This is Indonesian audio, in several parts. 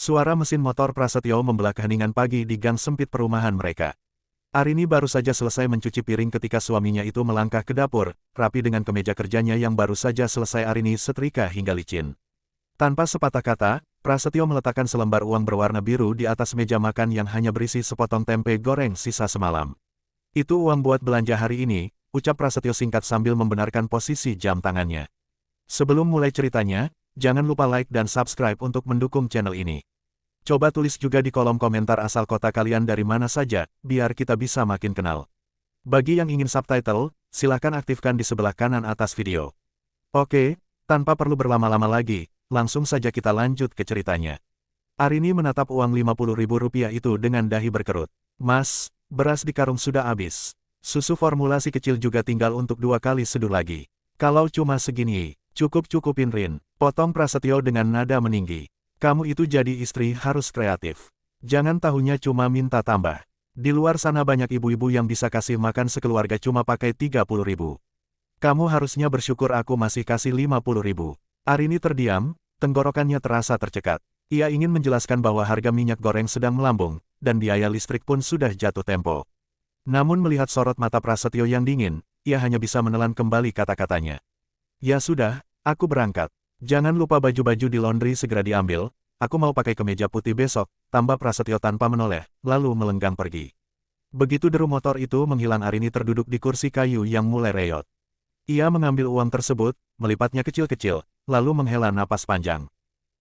Suara mesin motor Prasetyo membelah keheningan pagi di gang sempit perumahan mereka. Arini baru saja selesai mencuci piring ketika suaminya itu melangkah ke dapur, rapi dengan kemeja kerjanya yang baru saja selesai Arini setrika hingga licin. Tanpa sepatah kata, Prasetyo meletakkan selembar uang berwarna biru di atas meja makan yang hanya berisi sepotong tempe goreng sisa semalam. Itu uang buat belanja hari ini, ucap Prasetyo singkat sambil membenarkan posisi jam tangannya. Sebelum mulai ceritanya, jangan lupa like dan subscribe untuk mendukung channel ini. Coba tulis juga di kolom komentar asal kota kalian dari mana saja, biar kita bisa makin kenal. Bagi yang ingin subtitle, silahkan aktifkan di sebelah kanan atas video. Oke, tanpa perlu berlama-lama lagi, langsung saja kita lanjut ke ceritanya. Arini menatap uang Rp50.000 itu dengan dahi berkerut. Mas, beras di karung sudah habis. Susu formulasi kecil juga tinggal untuk 2 kali seduh lagi. Kalau cuma segini, cukup-cukupin Rin, potong Prasetyo dengan nada meninggi. Kamu itu jadi istri harus kreatif. Jangan tahunya cuma minta tambah. Di luar sana banyak ibu-ibu yang bisa kasih makan sekeluarga cuma pakai 30.000. Kamu harusnya bersyukur aku masih kasih 50.000. Arini terdiam, tenggorokannya terasa tercekat. Ia ingin menjelaskan bahwa harga minyak goreng sedang melambung, dan biaya listrik pun sudah jatuh tempo. Namun melihat sorot mata Prasetyo yang dingin, ia hanya bisa menelan kembali kata-katanya. Ya sudah, aku berangkat. Jangan lupa baju-baju di laundry segera diambil, aku mau pakai kemeja putih besok, tambah Prasetyo tanpa menoleh, lalu melenggang pergi. Begitu deru motor itu menghilang Arini terduduk di kursi kayu yang mulai reyot. Ia mengambil uang tersebut, melipatnya kecil-kecil, lalu menghela napas panjang.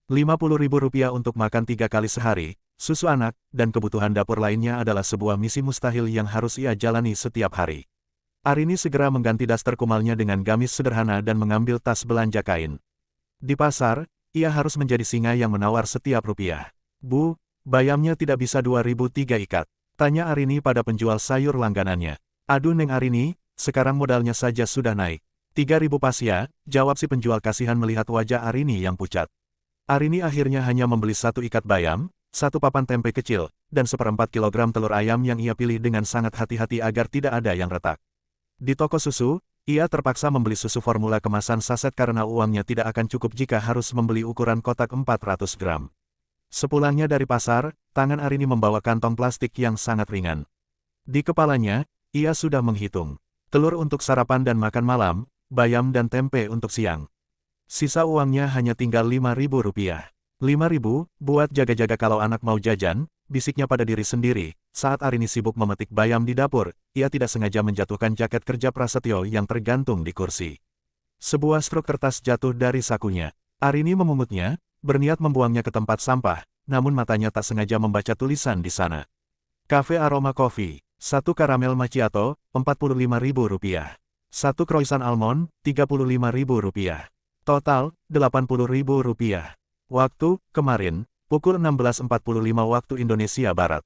Rp50.000 untuk makan 3 kali sehari, susu anak, dan kebutuhan dapur lainnya adalah sebuah misi mustahil yang harus ia jalani setiap hari. Arini segera mengganti daster kumalnya dengan gamis sederhana dan mengambil tas belanja kain. Di pasar, ia harus menjadi singa yang menawar setiap rupiah. Bu, bayamnya tidak bisa 2.003 ikat, tanya Arini pada penjual sayur langganannya. Aduh Neng Arini, sekarang modalnya saja sudah naik. 3.000 pas ya, jawab si penjual kasihan melihat wajah Arini yang pucat. Arini akhirnya hanya membeli 1 ikat bayam, 1 papan tempe kecil, dan 1/4 kilogram telur ayam yang ia pilih dengan sangat hati-hati agar tidak ada yang retak. Di toko susu, ia terpaksa membeli susu formula kemasan saset karena uangnya tidak akan cukup jika harus membeli ukuran kotak 400 gram. Sepulangnya dari pasar, tangan Arini membawa kantong plastik yang sangat ringan. Di kepalanya, ia sudah menghitung. Telur untuk sarapan dan makan malam, bayam dan tempe untuk siang. Sisa uangnya hanya tinggal Rp5.000. 5.000, buat jaga-jaga kalau anak mau jajan, bisiknya pada diri sendiri. Saat Arini sibuk memetik bayam di dapur, ia tidak sengaja menjatuhkan jaket kerja Prasetyo yang tergantung di kursi. Sebuah struk kertas jatuh dari sakunya. Arini memungutnya, berniat membuangnya ke tempat sampah, namun matanya tak sengaja membaca tulisan di sana. Cafe Aroma Coffee, 1 karamel macchiato, Rp45.000. 1 croissant almond, Rp35.000. Total, Rp80.000. Waktu, kemarin, pukul 16.45 waktu Indonesia Barat.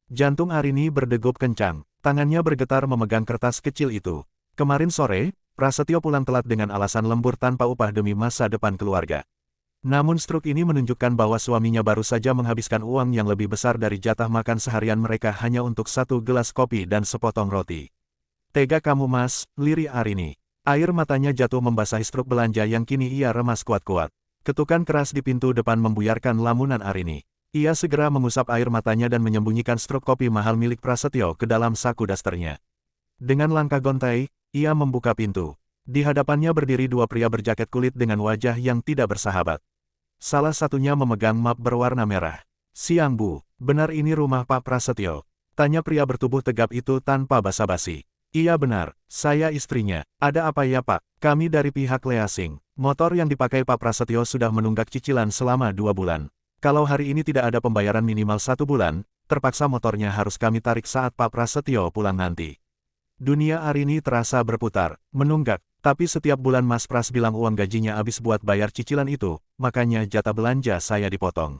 Jantung Arini berdegup kencang, tangannya bergetar memegang kertas kecil itu. Kemarin sore, Prasetyo pulang telat dengan alasan lembur tanpa upah demi masa depan keluarga. Namun struk ini menunjukkan bahwa suaminya baru saja menghabiskan uang yang lebih besar dari jatah makan seharian mereka hanya untuk 1 gelas kopi dan sepotong roti. Tega kamu Mas, lirih Arini. Air matanya jatuh membasahi struk belanja yang kini ia remas kuat-kuat. Ketukan keras di pintu depan membuyarkan lamunan Arini. Ia segera mengusap air matanya dan menyembunyikan struk kopi mahal milik Prasetyo ke dalam saku dasternya. Dengan langkah gontai, ia membuka pintu. Di hadapannya berdiri 2 pria berjaket kulit dengan wajah yang tidak bersahabat. Salah satunya memegang map berwarna merah. Siang Bu, benar ini rumah Pak Prasetyo? Tanya pria bertubuh tegap itu tanpa basa-basi. Iya benar, saya istrinya. Ada apa ya Pak? Kami dari pihak leasing. Motor yang dipakai Pak Prasetyo sudah menunggak cicilan selama 2 bulan. Kalau hari ini tidak ada pembayaran minimal 1 bulan, terpaksa motornya harus kami tarik saat Pak Prasetyo pulang nanti. Dunia Arini terasa berputar, menunggak, tapi setiap bulan Mas Pras bilang uang gajinya habis buat bayar cicilan itu, makanya jatah belanja saya dipotong.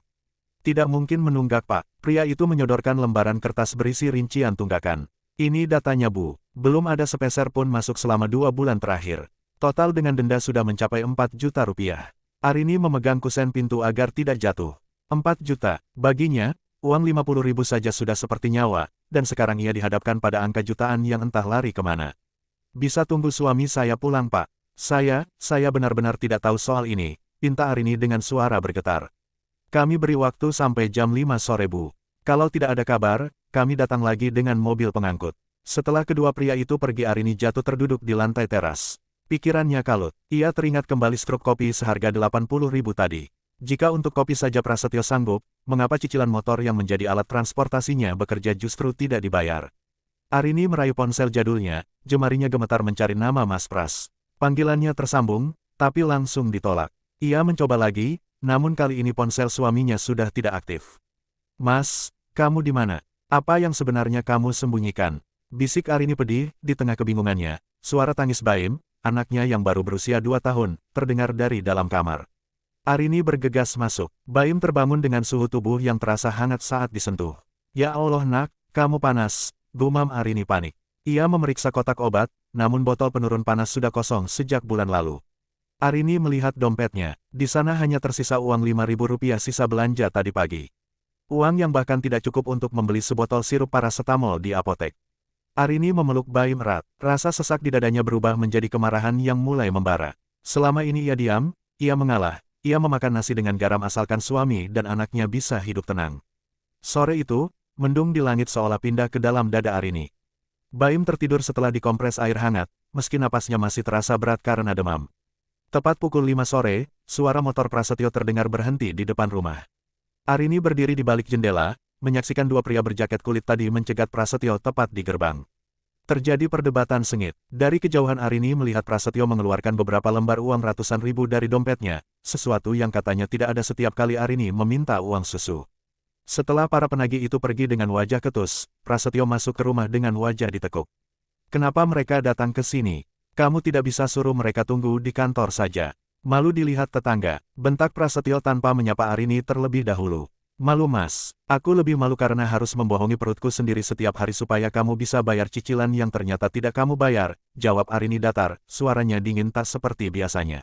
Tidak mungkin menunggak Pak, pria itu menyodorkan lembaran kertas berisi rincian tunggakan. Ini datanya Bu, belum ada sepeser pun masuk selama 2 bulan terakhir. Total dengan denda sudah mencapai 4 juta rupiah. Arini memegang kusen pintu agar tidak jatuh. 4 juta, baginya, uang 50.000 saja sudah seperti nyawa, dan sekarang ia dihadapkan pada angka jutaan yang entah lari kemana. Bisa tunggu suami saya pulang Pak. Saya benar-benar tidak tahu soal ini, pinta Arini dengan suara bergetar. Kami beri waktu sampai jam 5 sore Bu. Kalau tidak ada kabar, kami datang lagi dengan mobil pengangkut. Setelah kedua pria itu pergi, Arini jatuh terduduk di lantai teras. Pikirannya kalut. Ia teringat kembali struk kopi seharga 80.000 tadi. Jika untuk kopi saja Prasetyo sanggup, mengapa cicilan motor yang menjadi alat transportasinya bekerja justru tidak dibayar? Arini merayu ponsel jadulnya, jemarinya gemetar mencari nama Mas Pras. Panggilannya tersambung, tapi langsung ditolak. Ia mencoba lagi, namun kali ini ponsel suaminya sudah tidak aktif. Mas, kamu di mana? Apa yang sebenarnya kamu sembunyikan? Bisik Arini pedih, di tengah kebingungannya. Suara tangis Baim, anaknya yang baru berusia 2 tahun, terdengar dari dalam kamar. Arini bergegas masuk. Baim terbangun dengan suhu tubuh yang terasa hangat saat disentuh. Ya Allah nak, kamu panas, gumam Arini panik. Ia memeriksa kotak obat, namun botol penurun panas sudah kosong sejak bulan lalu. Arini melihat dompetnya, di sana hanya tersisa uang Rp5.000 sisa belanja tadi pagi. Uang yang bahkan tidak cukup untuk membeli sebotol sirup parasetamol di apotek. Arini memeluk Baim erat, rasa sesak di dadanya berubah menjadi kemarahan yang mulai membara. Selama ini ia diam, ia mengalah, ia memakan nasi dengan garam asalkan suami dan anaknya bisa hidup tenang. Sore itu, mendung di langit seolah pindah ke dalam dada Arini. Baim tertidur setelah dikompres air hangat, meski napasnya masih terasa berat karena demam. Tepat pukul 5 sore, suara motor Prasetyo terdengar berhenti di depan rumah. Arini berdiri di balik jendela, menyaksikan dua pria berjaket kulit tadi mencegat Prasetyo tepat di gerbang. Terjadi perdebatan sengit. Dari kejauhan Arini melihat Prasetyo mengeluarkan beberapa lembar uang ratusan ribu dari dompetnya, sesuatu yang katanya tidak ada setiap kali Arini meminta uang susu. Setelah para penagih itu pergi dengan wajah ketus, Prasetyo masuk ke rumah dengan wajah ditekuk. Kenapa mereka datang ke sini? Kamu tidak bisa suruh mereka tunggu di kantor saja. Malu dilihat tetangga, bentak Prasetyo tanpa menyapa Arini terlebih dahulu. Malu Mas, aku lebih malu karena harus membohongi perutku sendiri setiap hari supaya kamu bisa bayar cicilan yang ternyata tidak kamu bayar, jawab Arini datar, suaranya dingin tak seperti biasanya.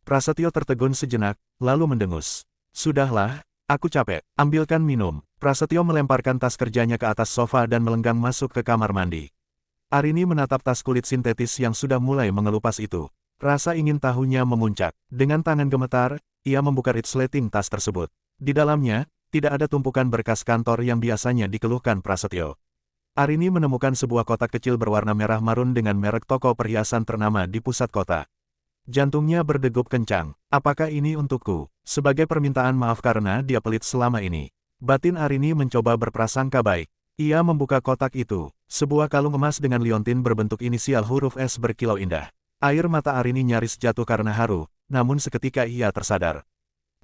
Prasetyo tertegun sejenak, lalu mendengus. Sudahlah, aku capek, ambilkan minum. Prasetyo melemparkan tas kerjanya ke atas sofa dan melenggang masuk ke kamar mandi. Arini menatap tas kulit sintetis yang sudah mulai mengelupas itu. Rasa ingin tahunya memuncak. Dengan tangan gemetar, ia membuka resleting tas tersebut. Di dalamnya, tidak ada tumpukan berkas kantor yang biasanya dikeluhkan Prasetyo. Arini menemukan sebuah kotak kecil berwarna merah marun dengan merek toko perhiasan ternama di pusat kota. Jantungnya berdegup kencang. Apakah ini untukku? Sebagai permintaan maaf karena dia pelit selama ini. Batin Arini mencoba berprasangka baik. Ia membuka kotak itu. Sebuah kalung emas dengan liontin berbentuk inisial huruf S berkilau indah. Air mata Arini nyaris jatuh karena haru, namun seketika ia tersadar.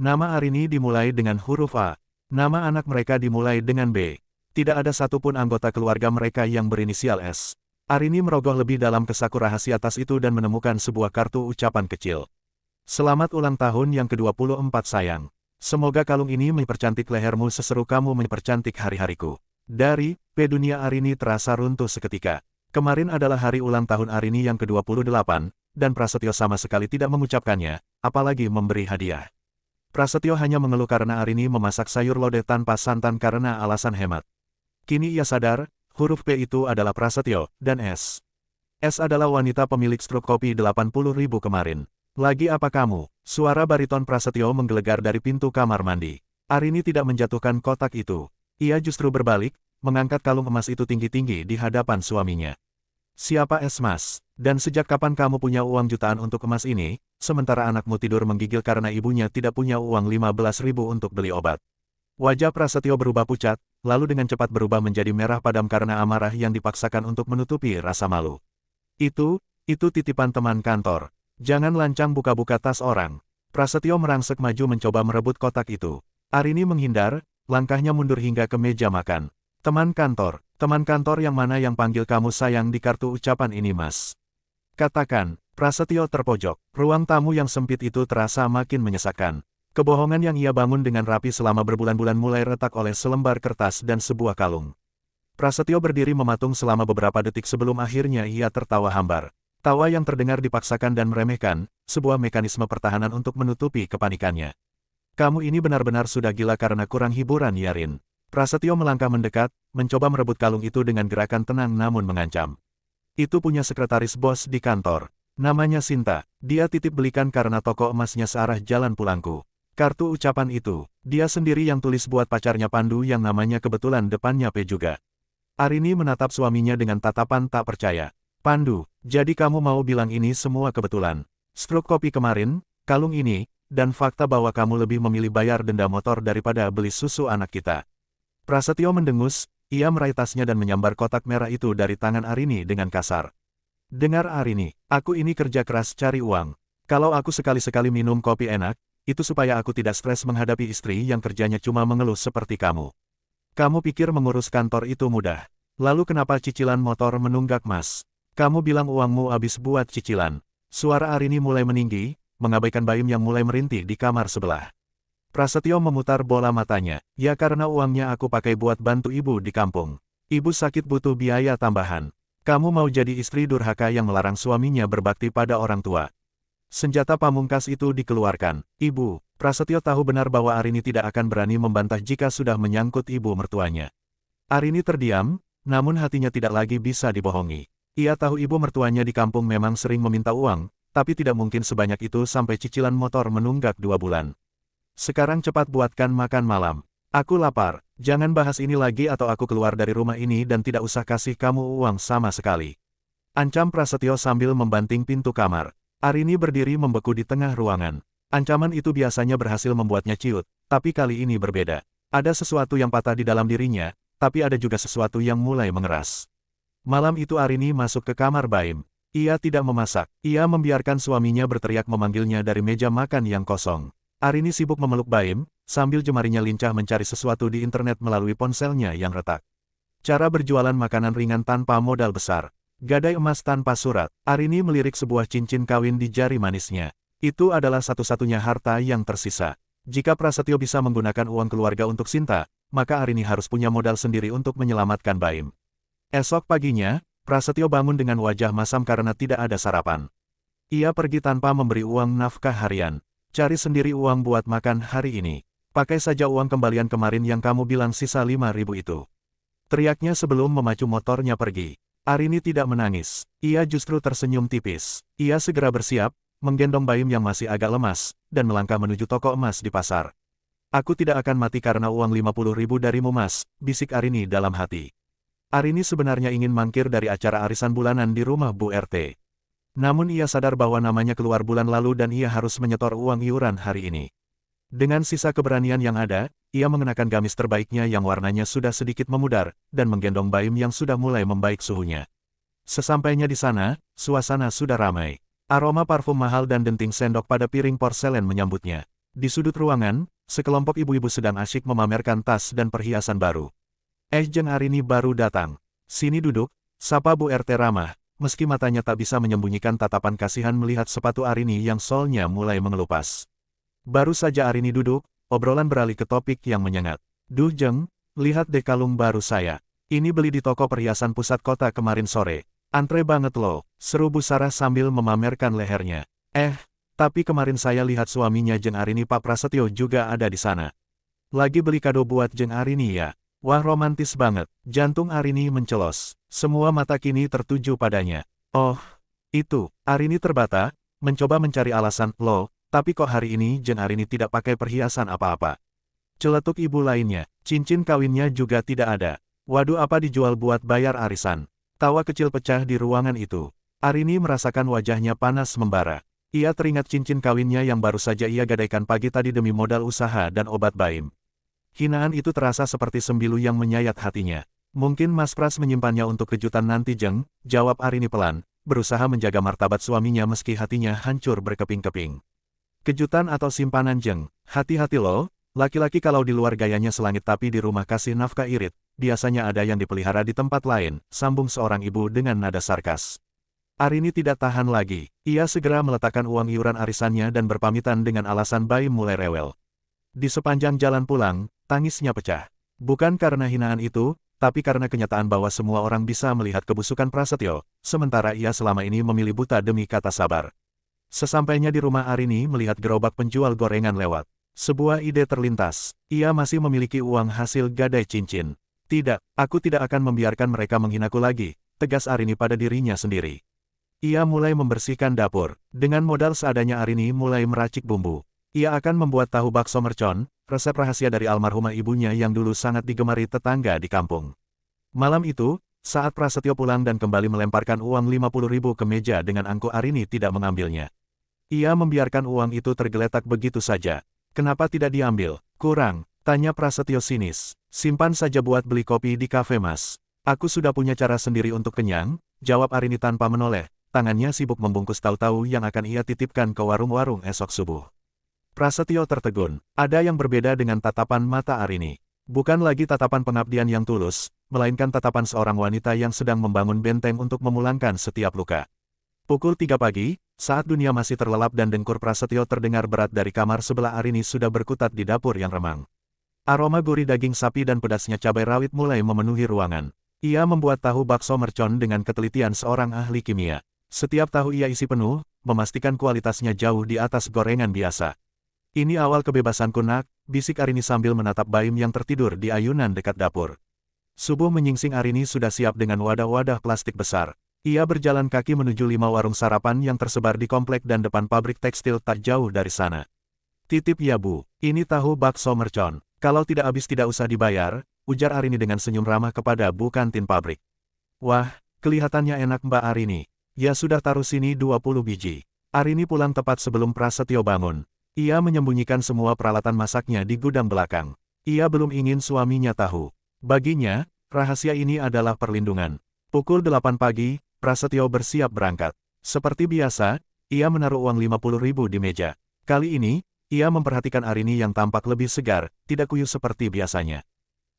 Nama Arini dimulai dengan huruf A. Nama anak mereka dimulai dengan B. Tidak ada satupun anggota keluarga mereka yang berinisial S. Arini merogoh lebih dalam ke saku rahasia tas itu dan menemukan sebuah kartu ucapan kecil. Selamat ulang tahun yang ke-24 sayang. Semoga kalung ini mempercantik lehermu seseru kamu mempercantik hari-hariku. Dari Pedunia Arini terasa runtuh seketika. Kemarin adalah hari ulang tahun Arini yang ke-28, dan Prasetyo sama sekali tidak mengucapkannya, apalagi memberi hadiah. Prasetyo hanya mengeluh karena Arini memasak sayur lodeh tanpa santan karena alasan hemat. Kini ia sadar, huruf P itu adalah Prasetyo, dan S. S adalah wanita pemilik struk kopi 80.000 kemarin. Lagi apa kamu? Suara bariton Prasetyo menggelegar dari pintu kamar mandi. Arini tidak menjatuhkan kotak itu. Ia justru berbalik, mengangkat kalung emas itu tinggi-tinggi di hadapan suaminya. Siapa es Mas? Dan sejak kapan kamu punya uang jutaan untuk emas ini, sementara anakmu tidur menggigil karena ibunya tidak punya uang 15.000 untuk beli obat? Wajah Prasetyo berubah pucat, lalu dengan cepat berubah menjadi merah padam karena amarah yang dipaksakan untuk menutupi rasa malu. Itu titipan teman kantor. Jangan lancang buka-buka tas orang. Prasetyo merangsek maju mencoba merebut kotak itu. Arini menghindar, langkahnya mundur hingga ke meja makan. Teman kantor yang mana yang panggil kamu sayang di kartu ucapan ini Mas? Katakan, Prasetyo terpojok. Ruang tamu yang sempit itu terasa makin menyesakkan. Kebohongan yang ia bangun dengan rapi selama berbulan-bulan mulai retak oleh selembar kertas dan sebuah kalung. Prasetyo berdiri mematung selama beberapa detik sebelum akhirnya ia tertawa hambar. Tawa yang terdengar dipaksakan dan meremehkan, sebuah mekanisme pertahanan untuk menutupi kepanikannya. Kamu ini benar-benar sudah gila karena kurang hiburan Yarin. Prasetyo melangkah mendekat, mencoba merebut kalung itu dengan gerakan tenang namun mengancam. Itu punya sekretaris bos di kantor. Namanya Sinta. Dia titip belikan karena toko emasnya searah jalan pulangku. Kartu ucapan itu, dia sendiri yang tulis buat pacarnya Pandu yang namanya kebetulan depannya P juga. Arini menatap suaminya dengan tatapan tak percaya. Pandu, jadi kamu mau bilang ini semua kebetulan? Struk kopi kemarin, kalung ini, dan fakta bahwa kamu lebih memilih bayar denda motor daripada beli susu anak kita. Prasetyo mendengus, ia meraih tasnya dan menyambar kotak merah itu dari tangan Arini dengan kasar. Dengar Arini, aku ini kerja keras cari uang. Kalau aku sekali-sekali minum kopi enak, itu supaya aku tidak stres menghadapi istri yang kerjanya cuma mengeluh seperti kamu. Kamu pikir mengurus kantor itu mudah? Lalu kenapa cicilan motor menunggak Mas? Kamu bilang uangmu habis buat cicilan. Suara Arini mulai meninggi, mengabaikan Baim yang mulai merintih di kamar sebelah. Prasetyo memutar bola matanya, ya karena uangnya aku pakai buat bantu ibu di kampung. Ibu sakit butuh biaya tambahan. Kamu mau jadi istri durhaka yang melarang suaminya berbakti pada orang tua. Senjata pamungkas itu dikeluarkan. Ibu, Prasetyo tahu benar bahwa Arini tidak akan berani membantah jika sudah menyangkut ibu mertuanya. Arini terdiam, namun hatinya tidak lagi bisa dibohongi. Ia tahu ibu mertuanya di kampung memang sering meminta uang, tapi tidak mungkin sebanyak itu sampai cicilan motor menunggak 2 bulan. Sekarang cepat buatkan makan malam. Aku lapar, jangan bahas ini lagi atau aku keluar dari rumah ini dan tidak usah kasih kamu uang sama sekali. Ancam Prasetyo sambil membanting pintu kamar. Arini berdiri membeku di tengah ruangan. Ancaman itu biasanya berhasil membuatnya ciut, tapi kali ini berbeda. Ada sesuatu yang patah di dalam dirinya, tapi ada juga sesuatu yang mulai mengeras. Malam itu Arini masuk ke kamar Baim. Ia tidak memasak, ia membiarkan suaminya berteriak memanggilnya dari meja makan yang kosong. Arini sibuk memeluk Baim, sambil jemarinya lincah mencari sesuatu di internet melalui ponselnya yang retak. Cara berjualan makanan ringan tanpa modal besar. Gadai emas tanpa surat. Arini melirik sebuah cincin kawin di jari manisnya. Itu adalah satu-satunya harta yang tersisa. Jika Prasetyo bisa menggunakan uang keluarga untuk Sinta, maka Arini harus punya modal sendiri untuk menyelamatkan Baim. Esok paginya, Prasetyo bangun dengan wajah masam karena tidak ada sarapan. Ia pergi tanpa memberi uang nafkah harian. Cari sendiri uang buat makan hari ini. Pakai saja uang kembalian kemarin yang kamu bilang sisa 5.000 itu. Teriaknya sebelum memacu motornya pergi. Arini tidak menangis. Ia justru tersenyum tipis. Ia segera bersiap, menggendong Baim yang masih agak lemas, dan melangkah menuju toko emas di pasar. Aku tidak akan mati karena uang 50.000 darimu Mas, bisik Arini dalam hati. Arini sebenarnya ingin mangkir dari acara arisan bulanan di rumah Bu RT. Namun ia sadar bahwa namanya keluar bulan lalu dan ia harus menyetor uang iuran hari ini. Dengan sisa keberanian yang ada, ia mengenakan gamis terbaiknya yang warnanya sudah sedikit memudar, dan menggendong Baim yang sudah mulai membaik suhunya. Sesampainya di sana, suasana sudah ramai. Aroma parfum mahal dan denting sendok pada piring porselen menyambutnya. Di sudut ruangan, sekelompok ibu-ibu sedang asyik memamerkan tas dan perhiasan baru. Jeng Arini baru datang. Sini duduk, sapa Bu RT ramah, meski matanya tak bisa menyembunyikan tatapan kasihan melihat sepatu Arini yang solnya mulai mengelupas. Baru saja Arini duduk, obrolan beralih ke topik yang menyengat. Duh Jeng, lihat deh kalung baru saya. Ini beli di toko perhiasan pusat kota kemarin sore. Antre banget loh, seru Bu Sarah sambil memamerkan lehernya. Tapi kemarin saya lihat suaminya Jeng Arini Pak Prasetyo juga ada di sana. Lagi beli kado buat Jeng Arini ya. Wah romantis banget, jantung Arini mencelos. Semua mata kini tertuju padanya. Oh, itu, Arini terbata, mencoba mencari alasan, loh, tapi kok hari ini Jeng Arini tidak pakai perhiasan apa-apa. Celetuk ibu lainnya, cincin kawinnya juga tidak ada. Waduh apa dijual buat bayar arisan. Tawa kecil pecah di ruangan itu. Arini merasakan wajahnya panas membara. Ia teringat cincin kawinnya yang baru saja ia gadaikan pagi tadi demi modal usaha dan obat Baim. Hinaan itu terasa seperti sembilu yang menyayat hatinya. Mungkin Mas Pras menyimpannya untuk kejutan nanti Jeng, jawab Arini pelan, berusaha menjaga martabat suaminya meski hatinya hancur berkeping-keping. Kejutan atau simpanan Jeng, hati-hati loh, laki-laki kalau di luar gayanya selangit tapi di rumah kasih nafkah irit, biasanya ada yang dipelihara di tempat lain, sambung seorang ibu dengan nada sarkas. Arini tidak tahan lagi, ia segera meletakkan uang iuran arisannya dan berpamitan dengan alasan Baim mulai rewel. Di sepanjang jalan pulang, tangisnya pecah. Bukan karena hinaan itu, tapi karena kenyataan bahwa semua orang bisa melihat kebusukan Prasetyo, sementara ia selama ini memilih buta demi kata sabar. Sesampainya di rumah Arini melihat gerobak penjual gorengan lewat. Sebuah ide terlintas, ia masih memiliki uang hasil gadai cincin. Tidak, aku tidak akan membiarkan mereka menghinaku lagi, tegas Arini pada dirinya sendiri. Ia mulai membersihkan dapur, dengan modal seadanya Arini mulai meracik bumbu. Ia akan membuat tahu bakso mercon, resep rahasia dari almarhumah ibunya yang dulu sangat digemari tetangga di kampung. Malam itu, saat Prasetyo pulang dan kembali melemparkan uang 50.000 ke meja dengan angkuh, Arini tidak mengambilnya. Ia membiarkan uang itu tergeletak begitu saja. Kenapa tidak diambil? Kurang, tanya Prasetyo sinis. Simpan saja buat beli kopi di kafe Mas. Aku sudah punya cara sendiri untuk kenyang, jawab Arini tanpa menoleh. Tangannya sibuk membungkus tahu-tahu yang akan ia titipkan ke warung-warung esok subuh. Prasetyo tertegun. Ada yang berbeda dengan tatapan mata Arini. Bukan lagi tatapan pengabdian yang tulus, melainkan tatapan seorang wanita yang sedang membangun benteng untuk memulangkan setiap luka. Pukul 3 pagi, saat dunia masih terlelap dan dengkur Prasetyo terdengar berat dari kamar sebelah, Arini sudah berkutat di dapur yang remang. Aroma gurih daging sapi dan pedasnya cabai rawit mulai memenuhi ruangan. Ia membuat tahu bakso mercon dengan ketelitian seorang ahli kimia. Setiap tahu ia isi penuh, memastikan kualitasnya jauh di atas gorengan biasa. Ini awal kebebasanku nak, bisik Arini sambil menatap Baim yang tertidur di ayunan dekat dapur. Subuh menyingsing, Arini sudah siap dengan wadah-wadah plastik besar. Ia berjalan kaki menuju 5 warung sarapan yang tersebar di komplek dan depan pabrik tekstil tak jauh dari sana. Titip ya Bu, ini tahu bakso mercon. Kalau tidak habis tidak usah dibayar, ujar Arini dengan senyum ramah kepada Bu kantin pabrik. Wah, kelihatannya enak Mbak Arini. Ya sudah, taruh sini 20 biji. Arini pulang tepat sebelum Prasetyo bangun. Ia menyembunyikan semua peralatan masaknya di gudang belakang. Ia belum ingin suaminya tahu. Baginya, rahasia ini adalah perlindungan. Pukul 8 pagi, Prasetyo bersiap berangkat. Seperti biasa, ia menaruh uang 50.000 di meja. Kali ini, ia memperhatikan Arini yang tampak lebih segar, tidak kuyup seperti biasanya.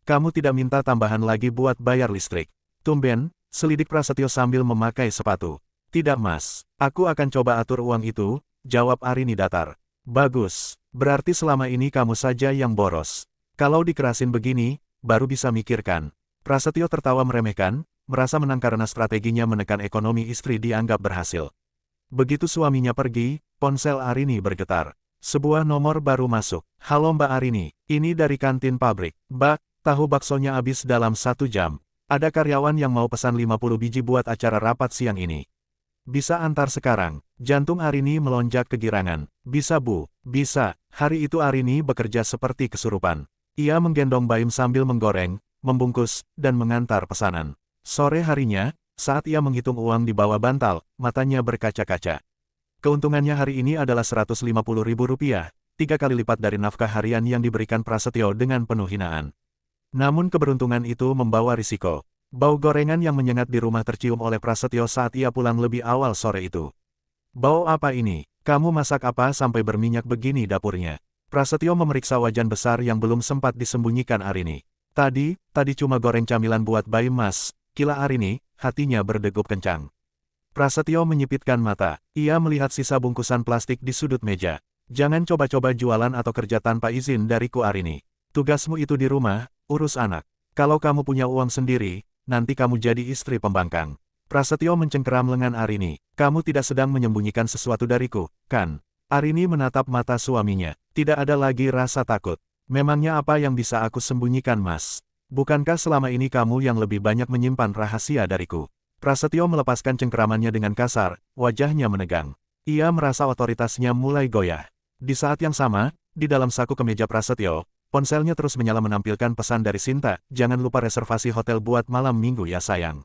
Kamu tidak minta tambahan lagi buat bayar listrik? Tumben, selidik Prasetyo sambil memakai sepatu. Tidak Mas, aku akan coba atur uang itu, jawab Arini datar. Bagus, berarti selama ini kamu saja yang boros. Kalau dikerasin begini, baru bisa mikirkan. Prasetyo tertawa meremehkan, merasa menang karena strateginya menekan ekonomi istri dianggap berhasil. Begitu suaminya pergi, ponsel Arini bergetar. Sebuah nomor baru masuk. Halo Mbak Arini, ini dari kantin pabrik. Mbak, tahu baksonya habis dalam 1 jam. Ada karyawan yang mau pesan 50 biji buat acara rapat siang ini. Bisa antar sekarang? Jantung Arini melonjak kegirangan. Bisa Bu, bisa. Hari itu Arini bekerja seperti kesurupan. Ia menggendong Baim sambil menggoreng, membungkus, dan mengantar pesanan. Sore harinya, saat ia menghitung uang di bawah bantal, matanya berkaca-kaca. Keuntungannya hari ini adalah Rp150.000, 3 kali lipat dari nafkah harian yang diberikan Prasetyo dengan penuh hinaan. Namun keberuntungan itu membawa risiko. Bau gorengan yang menyengat di rumah tercium oleh Prasetyo saat ia pulang lebih awal sore itu. Bau apa ini? Kamu masak apa sampai berminyak begini dapurnya? Prasetyo memeriksa wajan besar yang belum sempat disembunyikan Arini. Tadi cuma goreng camilan buat Baim Mas, kila Arini, hatinya berdegup kencang. Prasetyo menyipitkan mata. Ia melihat sisa bungkusan plastik di sudut meja. Jangan coba-coba jualan atau kerja tanpa izin dariku Arini. Tugasmu itu di rumah, urus anak. Kalau kamu punya uang sendiri, nanti kamu jadi istri pembangkang. Prasetyo mencengkeram lengan Arini. Kamu tidak sedang menyembunyikan sesuatu dariku, kan? Arini menatap mata suaminya. Tidak ada lagi rasa takut. Memangnya apa yang bisa aku sembunyikan Mas? Bukankah selama ini kamu yang lebih banyak menyimpan rahasia dariku? Prasetyo melepaskan cengkeramannya dengan kasar, wajahnya menegang. Ia merasa otoritasnya mulai goyah. Di saat yang sama, di dalam saku kemeja Prasetyo, ponselnya terus menyala menampilkan pesan dari Sinta, jangan lupa reservasi hotel buat malam minggu ya sayang.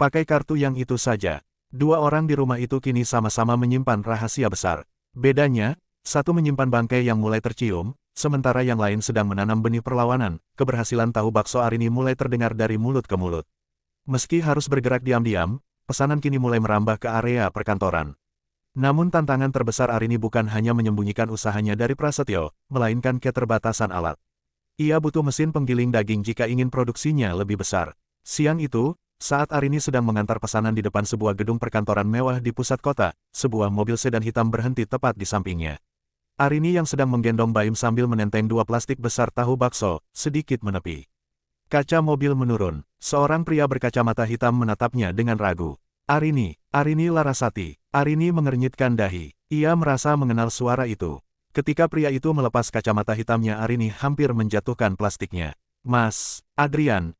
Pakai kartu yang itu saja. 2 orang di rumah itu kini sama-sama menyimpan rahasia besar. Bedanya, satu menyimpan bangkai yang mulai tercium, sementara yang lain sedang menanam benih perlawanan. Keberhasilan tahu bakso Arini mulai terdengar dari mulut ke mulut. Meski harus bergerak diam-diam, pesanan kini mulai merambah ke area perkantoran. Namun tantangan terbesar Arini bukan hanya menyembunyikan usahanya dari Prasetyo, melainkan keterbatasan alat. Ia butuh mesin penggiling daging jika ingin produksinya lebih besar. Siang itu, saat Arini sedang mengantar pesanan di depan sebuah gedung perkantoran mewah di pusat kota, sebuah mobil sedan hitam berhenti tepat di sampingnya. Arini yang sedang menggendong Baim sambil menenteng 2 plastik besar tahu bakso, sedikit menepi. Kaca mobil menurun. Seorang pria berkacamata hitam menatapnya dengan ragu. Arini Larasati. Arini mengernyitkan dahi. Ia merasa mengenal suara itu. Ketika pria itu melepas kacamata hitamnya, Arini hampir menjatuhkan plastiknya. Mas, Adrian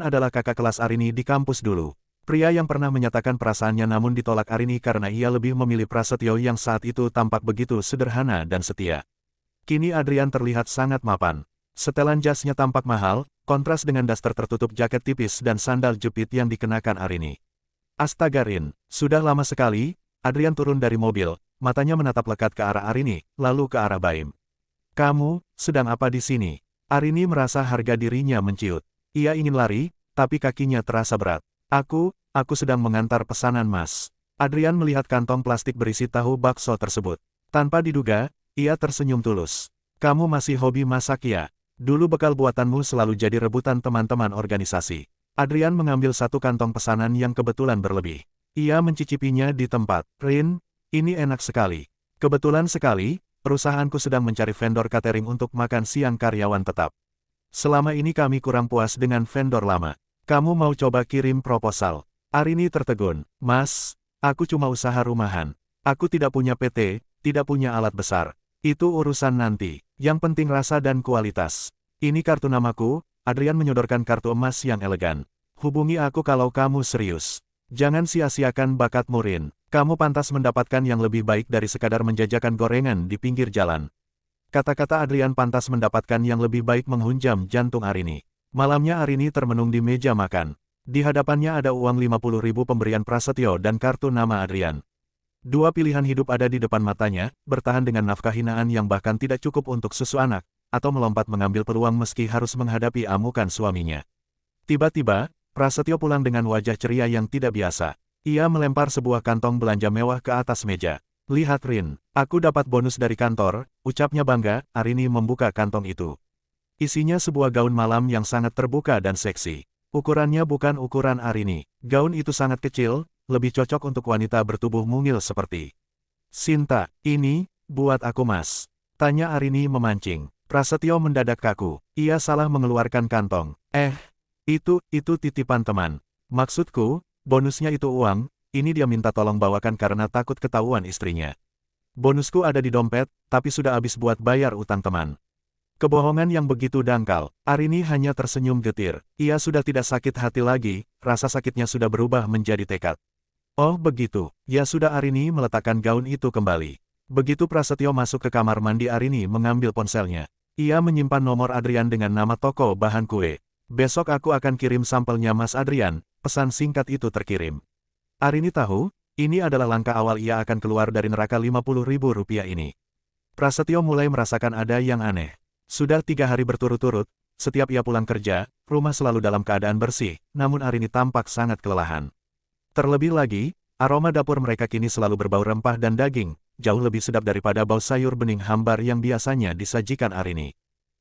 adalah kakak kelas Arini di kampus dulu. Pria yang pernah menyatakan perasaannya namun ditolak Arini karena ia lebih memilih Prasetyo yang saat itu tampak begitu sederhana dan setia. Kini Adrian terlihat sangat mapan. Setelan jasnya tampak mahal, kontras dengan daster tertutup jaket tipis dan sandal jepit yang dikenakan Arini. Astaga Rin, sudah lama sekali. Adrian turun dari mobil, matanya menatap lekat ke arah Arini, lalu ke arah Baim. Kamu, sedang apa di sini? Arini merasa harga dirinya menciut. Ia ingin lari, tapi kakinya terasa berat. Aku sedang mengantar pesanan Mas. Adrian melihat kantong plastik berisi tahu bakso tersebut. Tanpa diduga, ia tersenyum tulus. Kamu masih hobi masak ya? Dulu bekal buatanmu selalu jadi rebutan teman-teman organisasi. Adrian mengambil satu kantong pesanan yang kebetulan berlebih. Ia mencicipinya di tempat. Rin, ini enak sekali. Kebetulan sekali, perusahaanku sedang mencari vendor catering untuk makan siang karyawan tetap. Selama ini kami kurang puas dengan vendor lama. Kamu mau coba kirim proposal? Arini tertegun. Mas, aku cuma usaha rumahan. Aku tidak punya PT, tidak punya alat besar. Itu urusan nanti. Yang penting rasa dan kualitas. Ini kartu namaku. Adrian menyodorkan kartu emas yang elegan. Hubungi aku kalau kamu serius. Jangan sia-siakan bakatmu Rin. Kamu pantas mendapatkan yang lebih baik dari sekadar menjajakan gorengan di pinggir jalan. Kata-kata Adrian pantas mendapatkan yang lebih baik menghunjam jantung Arini. Malamnya Arini termenung di meja makan. Di hadapannya ada uang 50.000 pemberian Prasetyo dan kartu nama Adrian. Dua pilihan hidup ada di depan matanya, bertahan dengan nafkah hinaan yang bahkan tidak cukup untuk susu anak, atau melompat mengambil peluang meski harus menghadapi amukan suaminya. Tiba-tiba, Prasetyo pulang dengan wajah ceria yang tidak biasa. Ia melempar sebuah kantong belanja mewah ke atas meja. Lihat Rin, aku dapat bonus dari kantor, ucapnya bangga. Arini membuka kantong itu. Isinya sebuah gaun malam yang sangat terbuka dan seksi. Ukurannya bukan ukuran Arini. Gaun itu sangat kecil, lebih cocok untuk wanita bertubuh mungil seperti Sinta. Ini, buat aku Mas. Tanya Arini memancing. Prasetyo mendadak kaku. Ia salah mengeluarkan kantong. Itu titipan teman. Maksudku, bonusnya itu uang, ini dia minta tolong bawakan karena takut ketahuan istrinya. Bonusku ada di dompet, tapi sudah habis buat bayar utang teman. Kebohongan yang begitu dangkal. Arini hanya tersenyum getir. Ia sudah tidak sakit hati lagi, rasa sakitnya sudah berubah menjadi tekad. Oh begitu, ya sudah. Arini meletakkan gaun itu kembali. Begitu Prasetyo masuk ke kamar mandi, Arini mengambil ponselnya. Ia menyimpan nomor Adrian dengan nama toko bahan kue. Besok aku akan kirim sampelnya Mas Adrian, pesan singkat itu terkirim. Arini tahu, ini adalah langkah awal ia akan keluar dari neraka 50.000 rupiah ini. Prasetyo mulai merasakan ada yang aneh. Sudah 3 hari berturut-turut, setiap ia pulang kerja, rumah selalu dalam keadaan bersih, namun Arini tampak sangat kelelahan. Terlebih lagi, aroma dapur mereka kini selalu berbau rempah dan daging, jauh lebih sedap daripada bau sayur bening hambar yang biasanya disajikan Arini.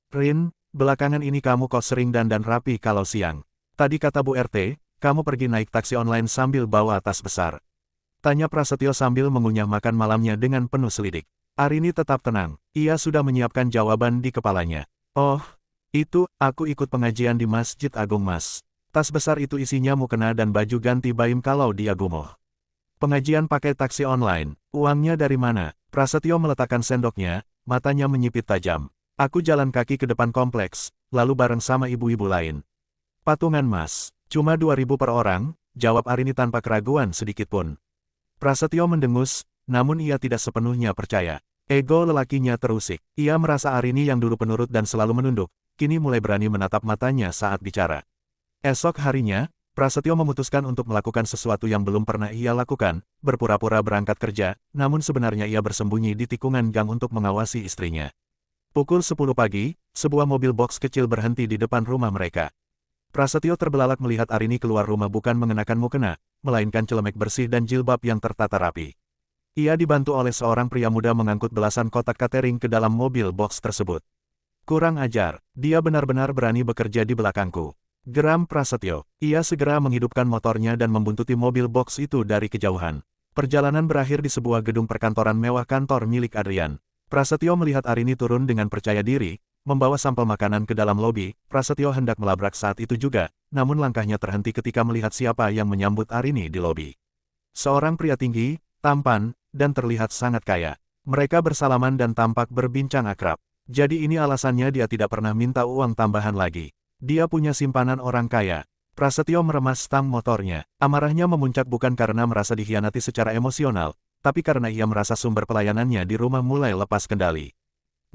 Rin, belakangan ini kamu kok sering dandan rapi kalau siang. Tadi kata Bu RT, kamu pergi naik taksi online sambil bawa tas besar. Tanya Prasetyo sambil mengunyah makan malamnya dengan penuh selidik. Arini tetap tenang, ia sudah menyiapkan jawaban di kepalanya. Oh, itu, aku ikut pengajian di Masjid Agung Mas. Tas besar itu isinya mukena dan baju ganti Baim kalau dia gumoh. Pengajian pakai taksi online, uangnya dari mana? Prasetyo meletakkan sendoknya, matanya menyipit tajam. Aku jalan kaki ke depan kompleks, lalu bareng sama ibu-ibu lain. Patungan Mas, cuma 2.000 per orang, jawab Arini tanpa keraguan sedikitpun. Prasetyo mendengus, namun ia tidak sepenuhnya percaya. Ego lelakinya terusik. Ia merasa Arini yang dulu penurut dan selalu menunduk, kini mulai berani menatap matanya saat bicara. Esok harinya, Prasetyo memutuskan untuk melakukan sesuatu yang belum pernah ia lakukan, berpura-pura berangkat kerja, namun sebenarnya ia bersembunyi di tikungan gang untuk mengawasi istrinya. Pukul 10 pagi, sebuah mobil box kecil berhenti di depan rumah mereka. Prasetyo terbelalak melihat Arini keluar rumah bukan mengenakan mukena, melainkan celemek bersih dan jilbab yang tertata rapi. Ia dibantu oleh seorang pria muda mengangkut belasan kotak catering ke dalam mobil box tersebut. Kurang ajar, dia benar-benar berani bekerja di belakangku. Geram Prasetyo. Ia segera menghidupkan motornya dan membuntuti mobil box itu dari kejauhan. Perjalanan berakhir di sebuah gedung perkantoran mewah kantor milik Adrian. Prasetyo melihat Arini turun dengan percaya diri, membawa sampel makanan ke dalam lobi. Prasetyo hendak melabrak saat itu juga, namun langkahnya terhenti ketika melihat siapa yang menyambut Arini di lobi. Seorang pria tinggi, tampan, dan terlihat sangat kaya. Mereka bersalaman dan tampak berbincang akrab. Jadi ini alasannya dia tidak pernah minta uang tambahan lagi. Dia punya simpanan orang kaya. Prasetyo meremas stang motornya. Amarahnya memuncak bukan karena merasa dikhianati secara emosional, tapi karena ia merasa sumber pelayanannya di rumah mulai lepas kendali.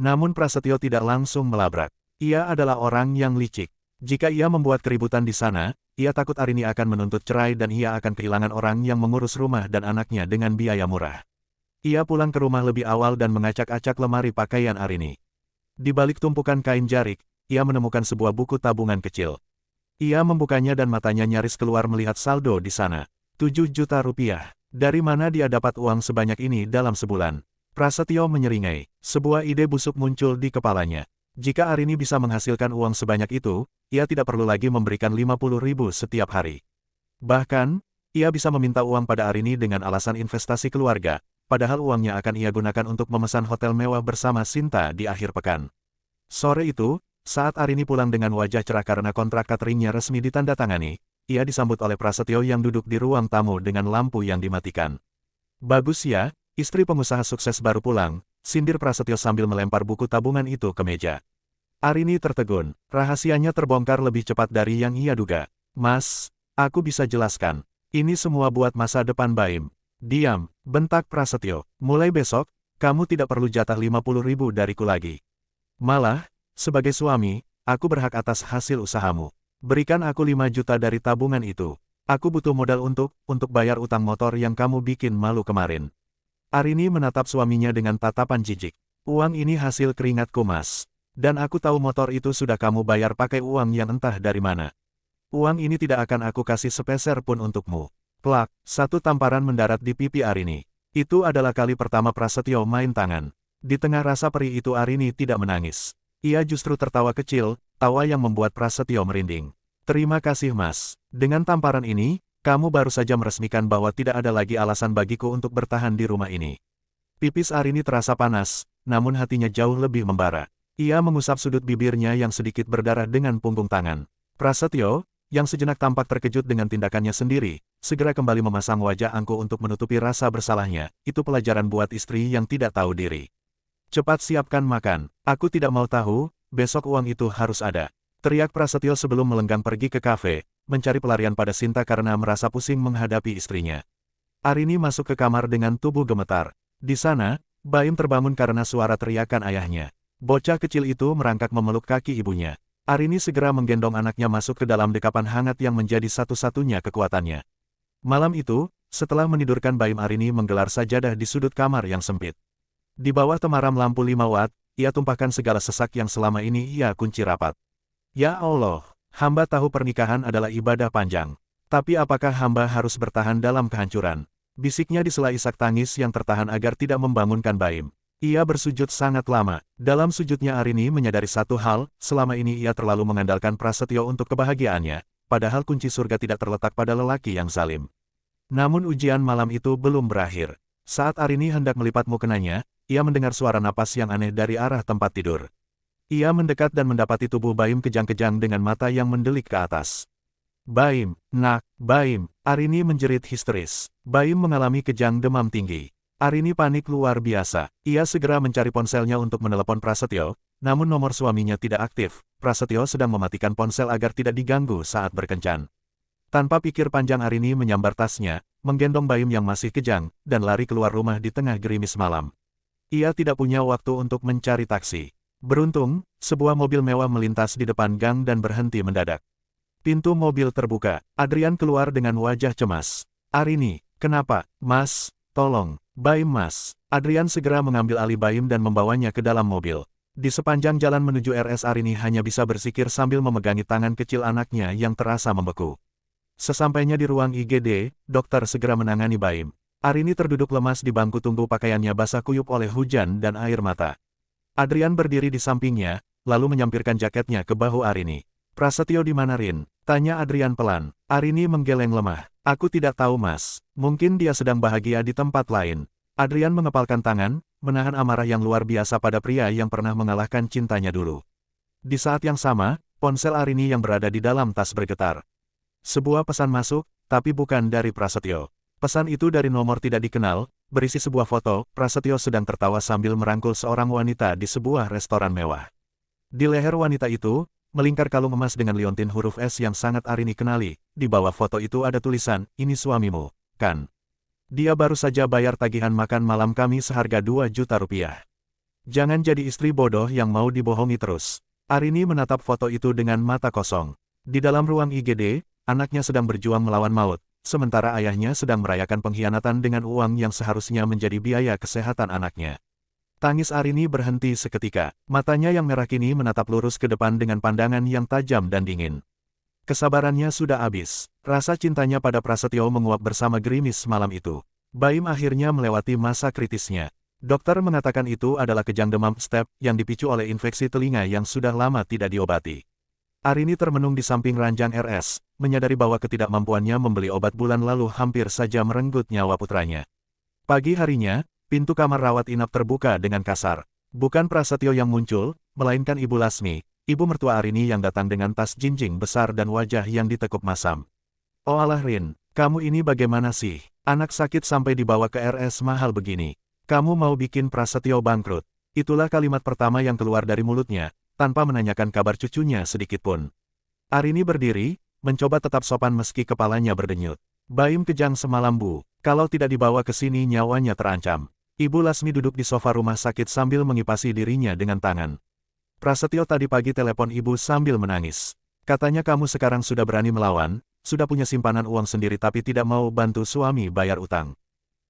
Namun Prasetyo tidak langsung melabrak. Ia adalah orang yang licik. Jika ia membuat keributan di sana, ia takut Arini akan menuntut cerai dan ia akan kehilangan orang yang mengurus rumah dan anaknya dengan biaya murah. Ia pulang ke rumah lebih awal dan mengacak-acak lemari pakaian Arini. Di balik tumpukan kain jarik, ia menemukan sebuah buku tabungan kecil. Ia membukanya dan matanya nyaris keluar melihat saldo di sana. 7 juta rupiah. Dari mana dia dapat uang sebanyak ini dalam sebulan? Prasetyo menyeringai. Sebuah ide busuk muncul di kepalanya. Jika Arini bisa menghasilkan uang sebanyak itu, ia tidak perlu lagi memberikan 50.000 setiap hari. Bahkan, ia bisa meminta uang pada Arini dengan alasan investasi keluarga, padahal uangnya akan ia gunakan untuk memesan hotel mewah bersama Sinta di akhir pekan. Sore itu, saat Arini pulang dengan wajah cerah karena kontrak cateringnya resmi ditandatangani, ia disambut oleh Prasetyo yang duduk di ruang tamu dengan lampu yang dimatikan. "Bagus ya, istri pengusaha sukses baru pulang," sindir Prasetyo sambil melempar buku tabungan itu ke meja. Arini tertegun, rahasianya terbongkar lebih cepat dari yang ia duga. "Mas, aku bisa jelaskan. Ini semua buat masa depan Baim." "Diam," bentak Prasetyo. "Mulai besok, kamu tidak perlu jatah 50.000 dariku lagi. Malah, sebagai suami, aku berhak atas hasil usahamu. Berikan aku 5 juta dari tabungan itu. Aku butuh modal untuk bayar utang motor yang kamu bikin malu kemarin." Arini menatap suaminya dengan tatapan jijik. "Uang ini hasil keringatku Mas. Dan aku tahu motor itu sudah kamu bayar pakai uang yang entah dari mana. Uang ini tidak akan aku kasih sepeser pun untukmu." Plak, satu tamparan mendarat di pipi Arini. Itu adalah kali pertama Prasetyo main tangan. Di tengah rasa perih itu Arini tidak menangis. Ia justru tertawa kecil, tawa yang membuat Prasetyo merinding. "Terima kasih Mas. Dengan tamparan ini, kamu baru saja meresmikan bahwa tidak ada lagi alasan bagiku untuk bertahan di rumah ini." Pipis Arini terasa panas, namun hatinya jauh lebih membara. Ia mengusap sudut bibirnya yang sedikit berdarah dengan punggung tangan. Prasetyo, yang sejenak tampak terkejut dengan tindakannya sendiri, segera kembali memasang wajah angkuh untuk menutupi rasa bersalahnya. Itu pelajaran buat istri yang tidak tahu diri. "Cepat siapkan makan. Aku tidak mau tahu, besok uang itu harus ada," teriak Prasetyo sebelum melenggang pergi ke kafe, mencari pelarian pada Sinta karena merasa pusing menghadapi istrinya. Arini masuk ke kamar dengan tubuh gemetar. Di sana, Baim terbangun karena suara teriakan ayahnya. Bocah kecil itu merangkak memeluk kaki ibunya. Arini segera menggendong anaknya masuk ke dalam dekapan hangat yang menjadi satu-satunya kekuatannya. Malam itu, setelah menidurkan Baim, Arini menggelar sajadah di sudut kamar yang sempit. Di bawah temaram lampu 5 watt, ia tumpahkan segala sesak yang selama ini ia kunci rapat. "Ya Allah, hamba tahu pernikahan adalah ibadah panjang. Tapi apakah hamba harus bertahan dalam kehancuran?" bisiknya di sela isak tangis yang tertahan agar tidak membangunkan Baim. Ia bersujud sangat lama. Dalam sujudnya Arini menyadari satu hal, selama ini ia terlalu mengandalkan Prasetyo untuk kebahagiaannya, padahal kunci surga tidak terletak pada lelaki yang zalim. Namun ujian malam itu belum berakhir. Saat Arini hendak melipat mukenanya, ia mendengar suara napas yang aneh dari arah tempat tidur. Ia mendekat dan mendapati tubuh Baim kejang-kejang dengan mata yang mendelik ke atas. "Baim, nak, Baim!" Arini menjerit histeris. Baim mengalami kejang demam tinggi. Arini panik luar biasa. Ia segera mencari ponselnya untuk menelepon Prasetyo, namun nomor suaminya tidak aktif. Prasetyo sedang mematikan ponsel agar tidak diganggu saat berkencan. Tanpa pikir panjang Arini menyambar tasnya, menggendong Baim yang masih kejang, dan lari keluar rumah di tengah gerimis malam. Ia tidak punya waktu untuk mencari taksi. Beruntung, sebuah mobil mewah melintas di depan gang dan berhenti mendadak. Pintu mobil terbuka. Adrian keluar dengan wajah cemas. "Arini, kenapa, Mas? Tolong, Baim Mas." Adrian segera mengambil alih Baim dan membawanya ke dalam mobil. Di sepanjang jalan menuju RS Arini hanya bisa bersikir sambil memegangi tangan kecil anaknya yang terasa membeku. Sesampainya di ruang IGD, dokter segera menangani Baim. Arini terduduk lemas di bangku tunggu, pakaiannya basah kuyup oleh hujan dan air mata. Adrian berdiri di sampingnya, lalu menyampirkan jaketnya ke bahu Arini. "Prasetyo di mana, Rin?" tanya Adrian pelan. Arini menggeleng lemah. "Aku tidak tahu Mas, mungkin dia sedang bahagia di tempat lain." Adrian mengepalkan tangan, menahan amarah yang luar biasa pada pria yang pernah mengalahkan cintanya dulu. Di saat yang sama, ponsel Arini yang berada di dalam tas bergetar. Sebuah pesan masuk, tapi bukan dari Prasetyo. Pesan itu dari nomor tidak dikenal, berisi sebuah foto. Prasetyo sedang tertawa sambil merangkul seorang wanita di sebuah restoran mewah. Di leher wanita itu, melingkar kalung emas dengan liontin huruf S yang sangat Arini kenali. Di bawah foto itu ada tulisan, "Ini suamimu, kan? Dia baru saja bayar tagihan makan malam kami seharga 2 juta rupiah." Jangan jadi istri bodoh yang mau dibohongi terus. Arini menatap foto itu dengan mata kosong. Di dalam ruang IGD, anaknya sedang berjuang melawan maut, sementara ayahnya sedang merayakan pengkhianatan dengan uang yang seharusnya menjadi biaya kesehatan anaknya. Tangis Arini berhenti seketika. Matanya yang merah kini menatap lurus ke depan dengan pandangan yang tajam dan dingin. Kesabarannya sudah habis. Rasa cintanya pada Prasetyo menguap bersama gerimis malam itu. Baim akhirnya melewati masa kritisnya. Dokter mengatakan itu adalah kejang demam step yang dipicu oleh infeksi telinga yang sudah lama tidak diobati. Arini termenung di samping ranjang RS, menyadari bahwa ketidakmampuannya membeli obat bulan lalu hampir saja merenggut nyawa putranya. Pagi harinya, pintu kamar rawat inap terbuka dengan kasar. Bukan Prasetyo yang muncul, melainkan Ibu Lasmi, ibu mertua Arini yang datang dengan tas jinjing besar dan wajah yang ditekuk masam. "Oh alah Rin, kamu ini bagaimana sih? Anak sakit sampai dibawa ke RS mahal begini. Kamu mau bikin Prasetyo bangkrut." Itulah kalimat pertama yang keluar dari mulutnya, tanpa menanyakan kabar cucunya sedikitpun. Arini berdiri, mencoba tetap sopan meski kepalanya berdenyut. "Baim kejang semalam Bu, kalau tidak dibawa ke sini nyawanya terancam." Ibu Lasmi duduk di sofa rumah sakit sambil mengipasi dirinya dengan tangan. "Prasetyo tadi pagi telepon ibu sambil menangis. Katanya kamu sekarang sudah berani melawan, sudah punya simpanan uang sendiri tapi tidak mau bantu suami bayar utang.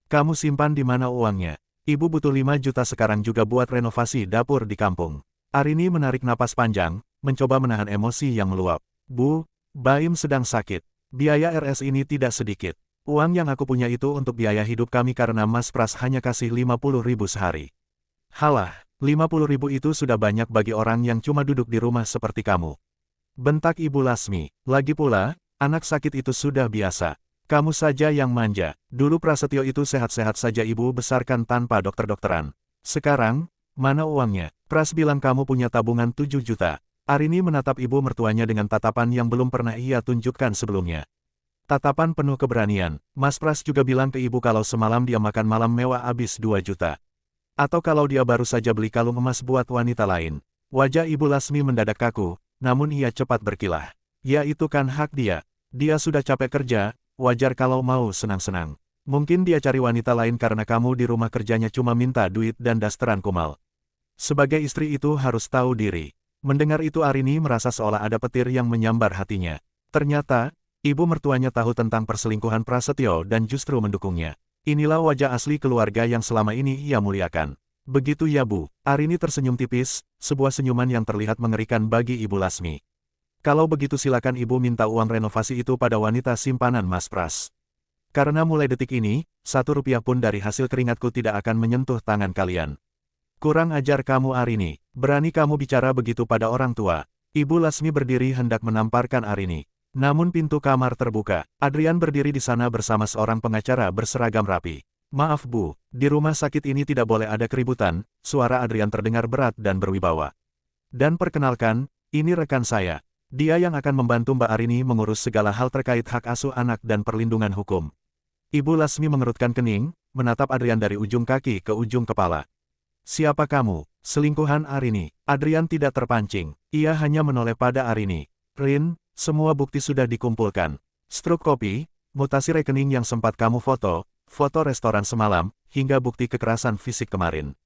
Kamu simpan di mana uangnya? Ibu butuh 5 juta sekarang juga buat renovasi dapur di kampung." Arini menarik napas panjang, mencoba menahan emosi yang meluap. "Bu, Baim sedang sakit. Biaya RS ini tidak sedikit. Uang yang aku punya itu untuk biaya hidup kami karena Mas Pras hanya kasih 50.000 sehari." "Halah, 50.000 itu sudah banyak bagi orang yang cuma duduk di rumah seperti kamu," bentak Ibu Lasmi. "Lagi pula, anak sakit itu sudah biasa. Kamu saja yang manja. Dulu Prasetyo itu sehat-sehat saja ibu besarkan tanpa dokter-dokteran. Sekarang, mana uangnya? Pras bilang kamu punya tabungan 7 juta. Arini menatap ibu mertuanya dengan tatapan yang belum pernah ia tunjukkan sebelumnya. Tatapan penuh keberanian. Mas Pras juga bilang ke ibu kalau semalam dia makan malam mewah habis 2 juta. Atau kalau dia baru saja beli kalung emas buat wanita lain. Wajah Ibu Lasmi mendadak kaku, namun ia cepat berkilah. Ya itu kan hak dia. Dia sudah capek kerja, wajar kalau mau senang-senang. Mungkin dia cari wanita lain karena kamu di rumah kerjanya cuma minta duit dan dasteran kumal. Sebagai istri itu harus tahu diri. Mendengar itu Arini merasa seolah ada petir yang menyambar hatinya. Ternyata, ibu mertuanya tahu tentang perselingkuhan Prasetyo dan justru mendukungnya. Inilah wajah asli keluarga yang selama ini ia muliakan. Begitu ya Bu. Arini tersenyum tipis, sebuah senyuman yang terlihat mengerikan bagi Ibu Lasmi. Kalau begitu silakan Ibu minta uang renovasi itu pada wanita simpanan Mas Pras. Karena mulai detik ini, 1 rupiah pun dari hasil keringatku tidak akan menyentuh tangan kalian. Kurang ajar kamu Arini, berani kamu bicara begitu pada orang tua. Ibu Lasmi berdiri hendak menamparkan Arini. Namun pintu kamar terbuka. Adrian berdiri di sana bersama seorang pengacara berseragam rapi. "Maaf Bu, di rumah sakit ini tidak boleh ada keributan." Suara Adrian terdengar berat dan berwibawa. "Dan perkenalkan, ini rekan saya. Dia yang akan membantu Mbak Arini mengurus segala hal terkait hak asuh anak dan perlindungan hukum." Ibu Lasmi mengerutkan kening, menatap Adrian dari ujung kaki ke ujung kepala. "Siapa kamu? Selingkuhan Arini?" Adrian tidak terpancing. Ia hanya menoleh pada Arini. "Rin, semua bukti sudah dikumpulkan. Struk kopi, mutasi rekening yang sempat kamu foto, foto restoran semalam, hingga bukti kekerasan fisik kemarin.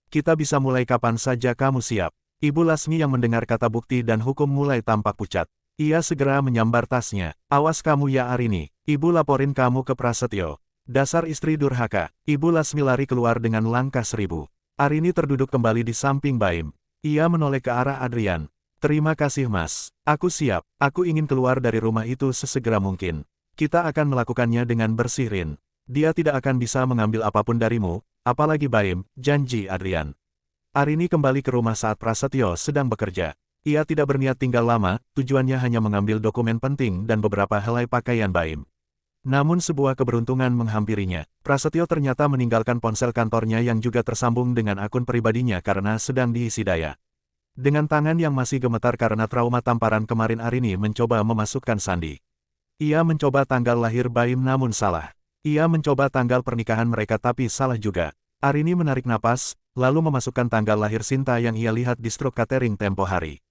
Kita bisa mulai kapan saja kamu siap." Ibu Lasmi yang mendengar kata bukti dan hukum mulai tampak pucat. Ia segera menyambar tasnya. "Awas kamu ya Arini, Ibu laporin kamu ke Prasetyo. Dasar istri durhaka." Ibu Lasmi lari keluar dengan langkah 1000. Arini terduduk kembali di samping Baim. Ia menoleh ke arah Adrian. "Terima kasih Mas. Aku siap. Aku ingin keluar dari rumah itu sesegera mungkin. Kita akan melakukannya dengan bersih Rin. Dia tidak akan bisa mengambil apapun darimu, apalagi Baim," janji Adrian. Arini kembali ke rumah saat Prasetyo sedang bekerja. Ia tidak berniat tinggal lama, tujuannya hanya mengambil dokumen penting dan beberapa helai pakaian Baim. Namun sebuah keberuntungan menghampirinya. Prasetyo ternyata meninggalkan ponsel kantornya yang juga tersambung dengan akun pribadinya karena sedang diisi daya. Dengan tangan yang masih gemetar karena trauma tamparan kemarin Arini mencoba memasukkan sandi. Ia mencoba tanggal lahir Baim namun salah. Ia mencoba tanggal pernikahan mereka tapi salah juga. Arini menarik napas, lalu memasukkan tanggal lahir Sinta yang ia lihat di struk catering tempo hari.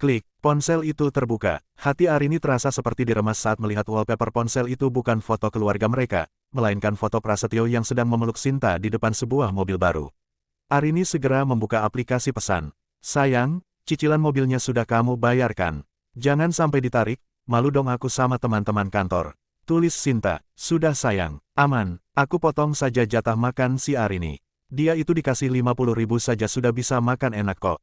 Klik, ponsel itu terbuka. Hati Arini terasa seperti diremas saat melihat wallpaper ponsel itu bukan foto keluarga mereka, melainkan foto Prasetyo yang sedang memeluk Sinta di depan sebuah mobil baru. Arini segera membuka aplikasi pesan. Sayang, cicilan mobilnya sudah kamu bayarkan. Jangan sampai ditarik, malu dong aku sama teman-teman kantor. Tulis Sinta, sudah sayang, aman, aku potong saja jatah makan si Arini. Dia itu dikasih 50.000 saja sudah bisa makan enak kok.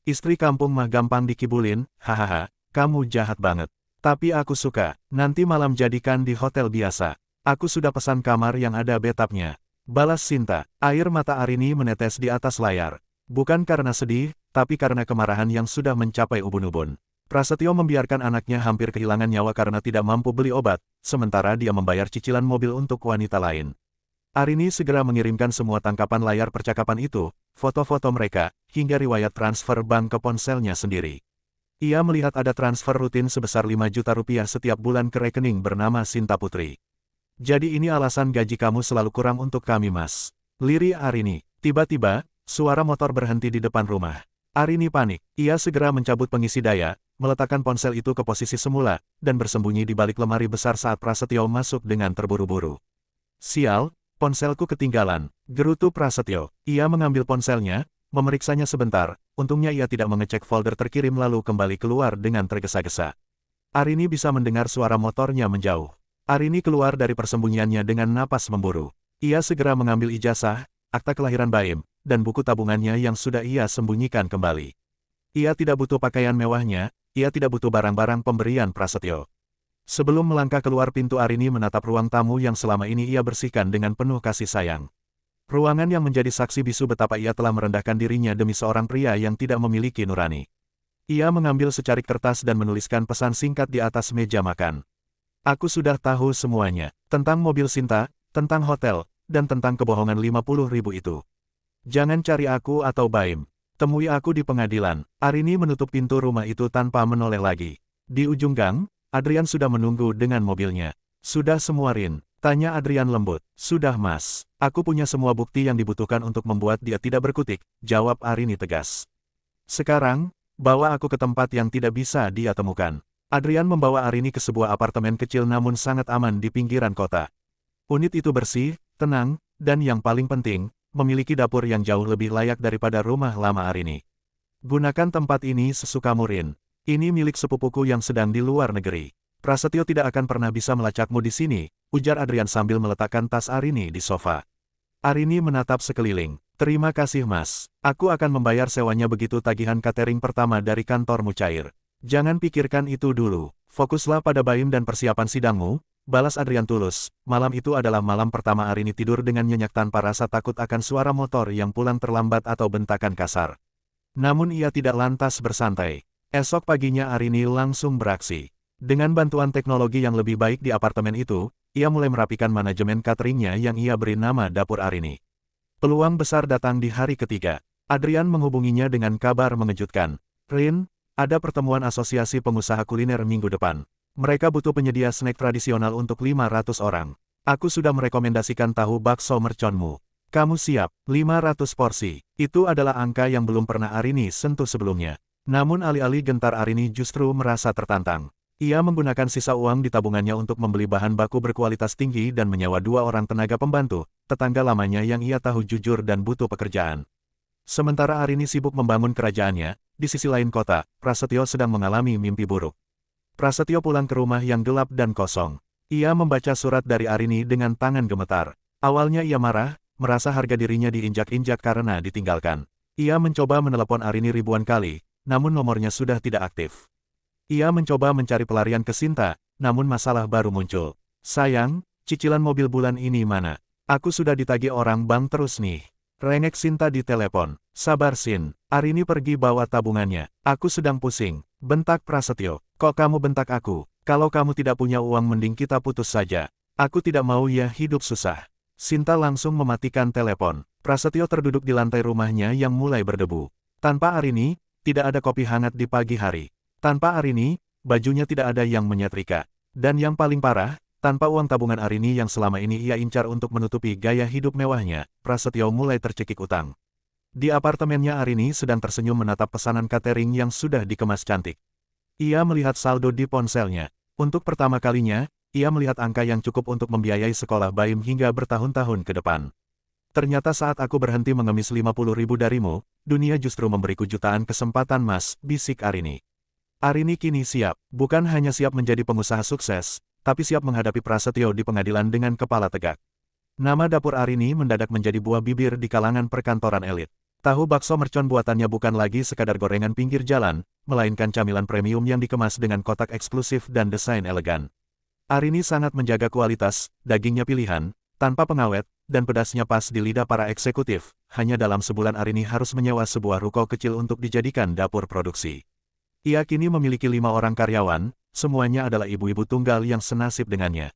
Istri kampung mah gampang dikibulin, hahaha, kamu jahat banget. Tapi aku suka, nanti malam jadikan di hotel biasa. Aku sudah pesan kamar yang ada bathtubnya. Balas Sinta, air mata Arini menetes di atas layar. Bukan karena sedih, tapi karena kemarahan yang sudah mencapai ubun-ubun. Prasetyo membiarkan anaknya hampir kehilangan nyawa karena tidak mampu beli obat, sementara dia membayar cicilan mobil untuk wanita lain. Arini segera mengirimkan semua tangkapan layar percakapan itu, foto-foto mereka, hingga riwayat transfer bank ke ponselnya sendiri. Ia melihat ada transfer rutin sebesar 5 juta rupiah setiap bulan ke rekening bernama Sinta Putri. Jadi ini alasan gaji kamu selalu kurang untuk kami mas. Lirih Arini. Tiba-tiba, suara motor berhenti di depan rumah. Arini panik. Ia segera mencabut pengisi daya, meletakkan ponsel itu ke posisi semula, dan bersembunyi di balik lemari besar saat Prasetyo masuk dengan terburu-buru. Sial, ponselku ketinggalan, gerutu Prasetyo. Ia mengambil ponselnya, memeriksanya sebentar, untungnya ia tidak mengecek folder terkirim lalu kembali keluar dengan tergesa-gesa. Arini bisa mendengar suara motornya menjauh. Arini keluar dari persembunyiannya dengan napas memburu. Ia segera mengambil ijazah, akta kelahiran Baim, dan buku tabungannya yang sudah ia sembunyikan kembali. Ia tidak butuh pakaian mewahnya, ia tidak butuh barang-barang pemberian Prasetyo. Sebelum melangkah keluar pintu Arini menatap ruang tamu yang selama ini ia bersihkan dengan penuh kasih sayang. Ruangan yang menjadi saksi bisu betapa ia telah merendahkan dirinya demi seorang pria yang tidak memiliki nurani. Ia mengambil secarik kertas dan menuliskan pesan singkat di atas meja makan. Aku sudah tahu semuanya, tentang mobil Sinta, tentang hotel, dan tentang kebohongan 50.000 itu. Jangan cari aku atau Baim. Temui aku di pengadilan. Arini menutup pintu rumah itu tanpa menoleh lagi. Di ujung gang, Adrian sudah menunggu dengan mobilnya. Sudah semua Rin? Tanya Adrian lembut. Sudah mas. Aku punya semua bukti yang dibutuhkan untuk membuat dia tidak berkutik, jawab Arini tegas. Sekarang, bawa aku ke tempat yang tidak bisa dia temukan. Adrian membawa Arini ke sebuah apartemen kecil namun sangat aman di pinggiran kota. Unit itu bersih, tenang, dan yang paling penting, memiliki dapur yang jauh lebih layak daripada rumah lama Arini. Gunakan tempat ini sesukamu Rin. Ini milik sepupuku yang sedang di luar negeri. Prasetyo tidak akan pernah bisa melacakmu di sini, ujar Adrian sambil meletakkan tas Arini di sofa. Arini menatap sekeliling. Terima kasih mas. Aku akan membayar sewanya begitu tagihan catering pertama dari kantormu cair. Jangan pikirkan itu dulu. Fokuslah pada Baim dan persiapan sidangmu, balas Adrian tulus. Malam itu adalah malam pertama Arini tidur dengan nyenyak tanpa rasa takut akan suara motor yang pulang terlambat atau bentakan kasar. Namun ia tidak lantas bersantai. Esok paginya Arini langsung beraksi. Dengan bantuan teknologi yang lebih baik di apartemen itu, ia mulai merapikan manajemen cateringnya yang ia beri nama Dapur Arini. Peluang besar datang di hari ketiga. Adrian menghubunginya dengan kabar mengejutkan. Rin, ada pertemuan asosiasi pengusaha kuliner minggu depan. Mereka butuh penyedia snack tradisional untuk 500 orang. Aku sudah merekomendasikan tahu bakso merconmu. Kamu siap, 500 porsi. Itu adalah angka yang belum pernah Arini sentuh sebelumnya. Namun alih-alih gentar Arini justru merasa tertantang. Ia menggunakan sisa uang di tabungannya untuk membeli bahan baku berkualitas tinggi dan menyewa 2 orang tenaga pembantu, tetangga lamanya yang ia tahu jujur dan butuh pekerjaan. Sementara Arini sibuk membangun kerajaannya, di sisi lain kota, Prasetyo sedang mengalami mimpi buruk. Prasetyo pulang ke rumah yang gelap dan kosong. Ia membaca surat dari Arini dengan tangan gemetar. Awalnya ia marah, merasa harga dirinya diinjak-injak karena ditinggalkan. Ia mencoba menelepon Arini ribuan kali, namun nomornya sudah tidak aktif. Ia mencoba mencari pelarian ke Sinta, namun masalah baru muncul. Sayang, cicilan mobil bulan ini mana? Aku sudah ditagih orang bank terus nih. Rengek Sinta di telepon. Sabar Sin, Arini pergi bawa tabungannya. Aku sedang pusing. Bentak Prasetyo. Kok kamu bentak aku? Kalau kamu tidak punya uang mending kita putus saja. Aku tidak mau ya hidup susah. Sinta langsung mematikan telepon. Prasetyo terduduk di lantai rumahnya yang mulai berdebu. Tanpa Arini, tidak ada kopi hangat di pagi hari. Tanpa Arini, bajunya tidak ada yang menyetrika. Dan yang paling parah, tanpa uang tabungan Arini yang selama ini ia incar untuk menutupi gaya hidup mewahnya, Prasetyo mulai tercekik utang. Di apartemennya Arini sedang tersenyum menatap pesanan catering yang sudah dikemas cantik. Ia melihat saldo di ponselnya. Untuk pertama kalinya, ia melihat angka yang cukup untuk membiayai sekolah Baim hingga bertahun-tahun ke depan. Ternyata saat aku berhenti mengemis 50.000 darimu, dunia justru memberiku jutaan kesempatan Mas, bisik Arini. Arini kini siap, bukan hanya siap menjadi pengusaha sukses, tapi siap menghadapi Prasetyo di pengadilan dengan kepala tegak. Nama dapur Arini mendadak menjadi buah bibir di kalangan perkantoran elit. Tahu bakso mercon buatannya bukan lagi sekadar gorengan pinggir jalan, melainkan camilan premium yang dikemas dengan kotak eksklusif dan desain elegan. Arini sangat menjaga kualitas, dagingnya pilihan, tanpa pengawet, dan pedasnya pas di lidah para eksekutif. Hanya dalam sebulan Arini harus menyewa sebuah ruko kecil untuk dijadikan dapur produksi. Ia kini memiliki 5 orang karyawan, semuanya adalah ibu-ibu tunggal yang senasib dengannya.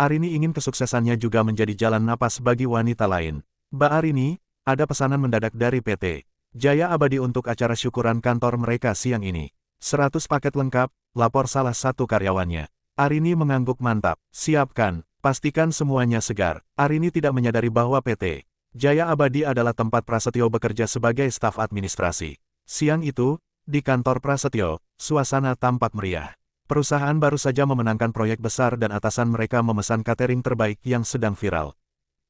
Arini ingin kesuksesannya juga menjadi jalan napas bagi wanita lain. Mbak Arini, ada pesanan mendadak dari PT Jaya Abadi untuk acara syukuran kantor mereka siang ini. 100 paket lengkap, lapor salah satu karyawannya. Arini mengangguk mantap. Siapkan, pastikan semuanya segar. Arini tidak menyadari bahwa PT Jaya Abadi adalah tempat Prasetyo bekerja sebagai staf administrasi. Siang itu, di kantor Prasetyo, suasana tampak meriah. Perusahaan baru saja memenangkan proyek besar dan atasan mereka memesan catering terbaik yang sedang viral.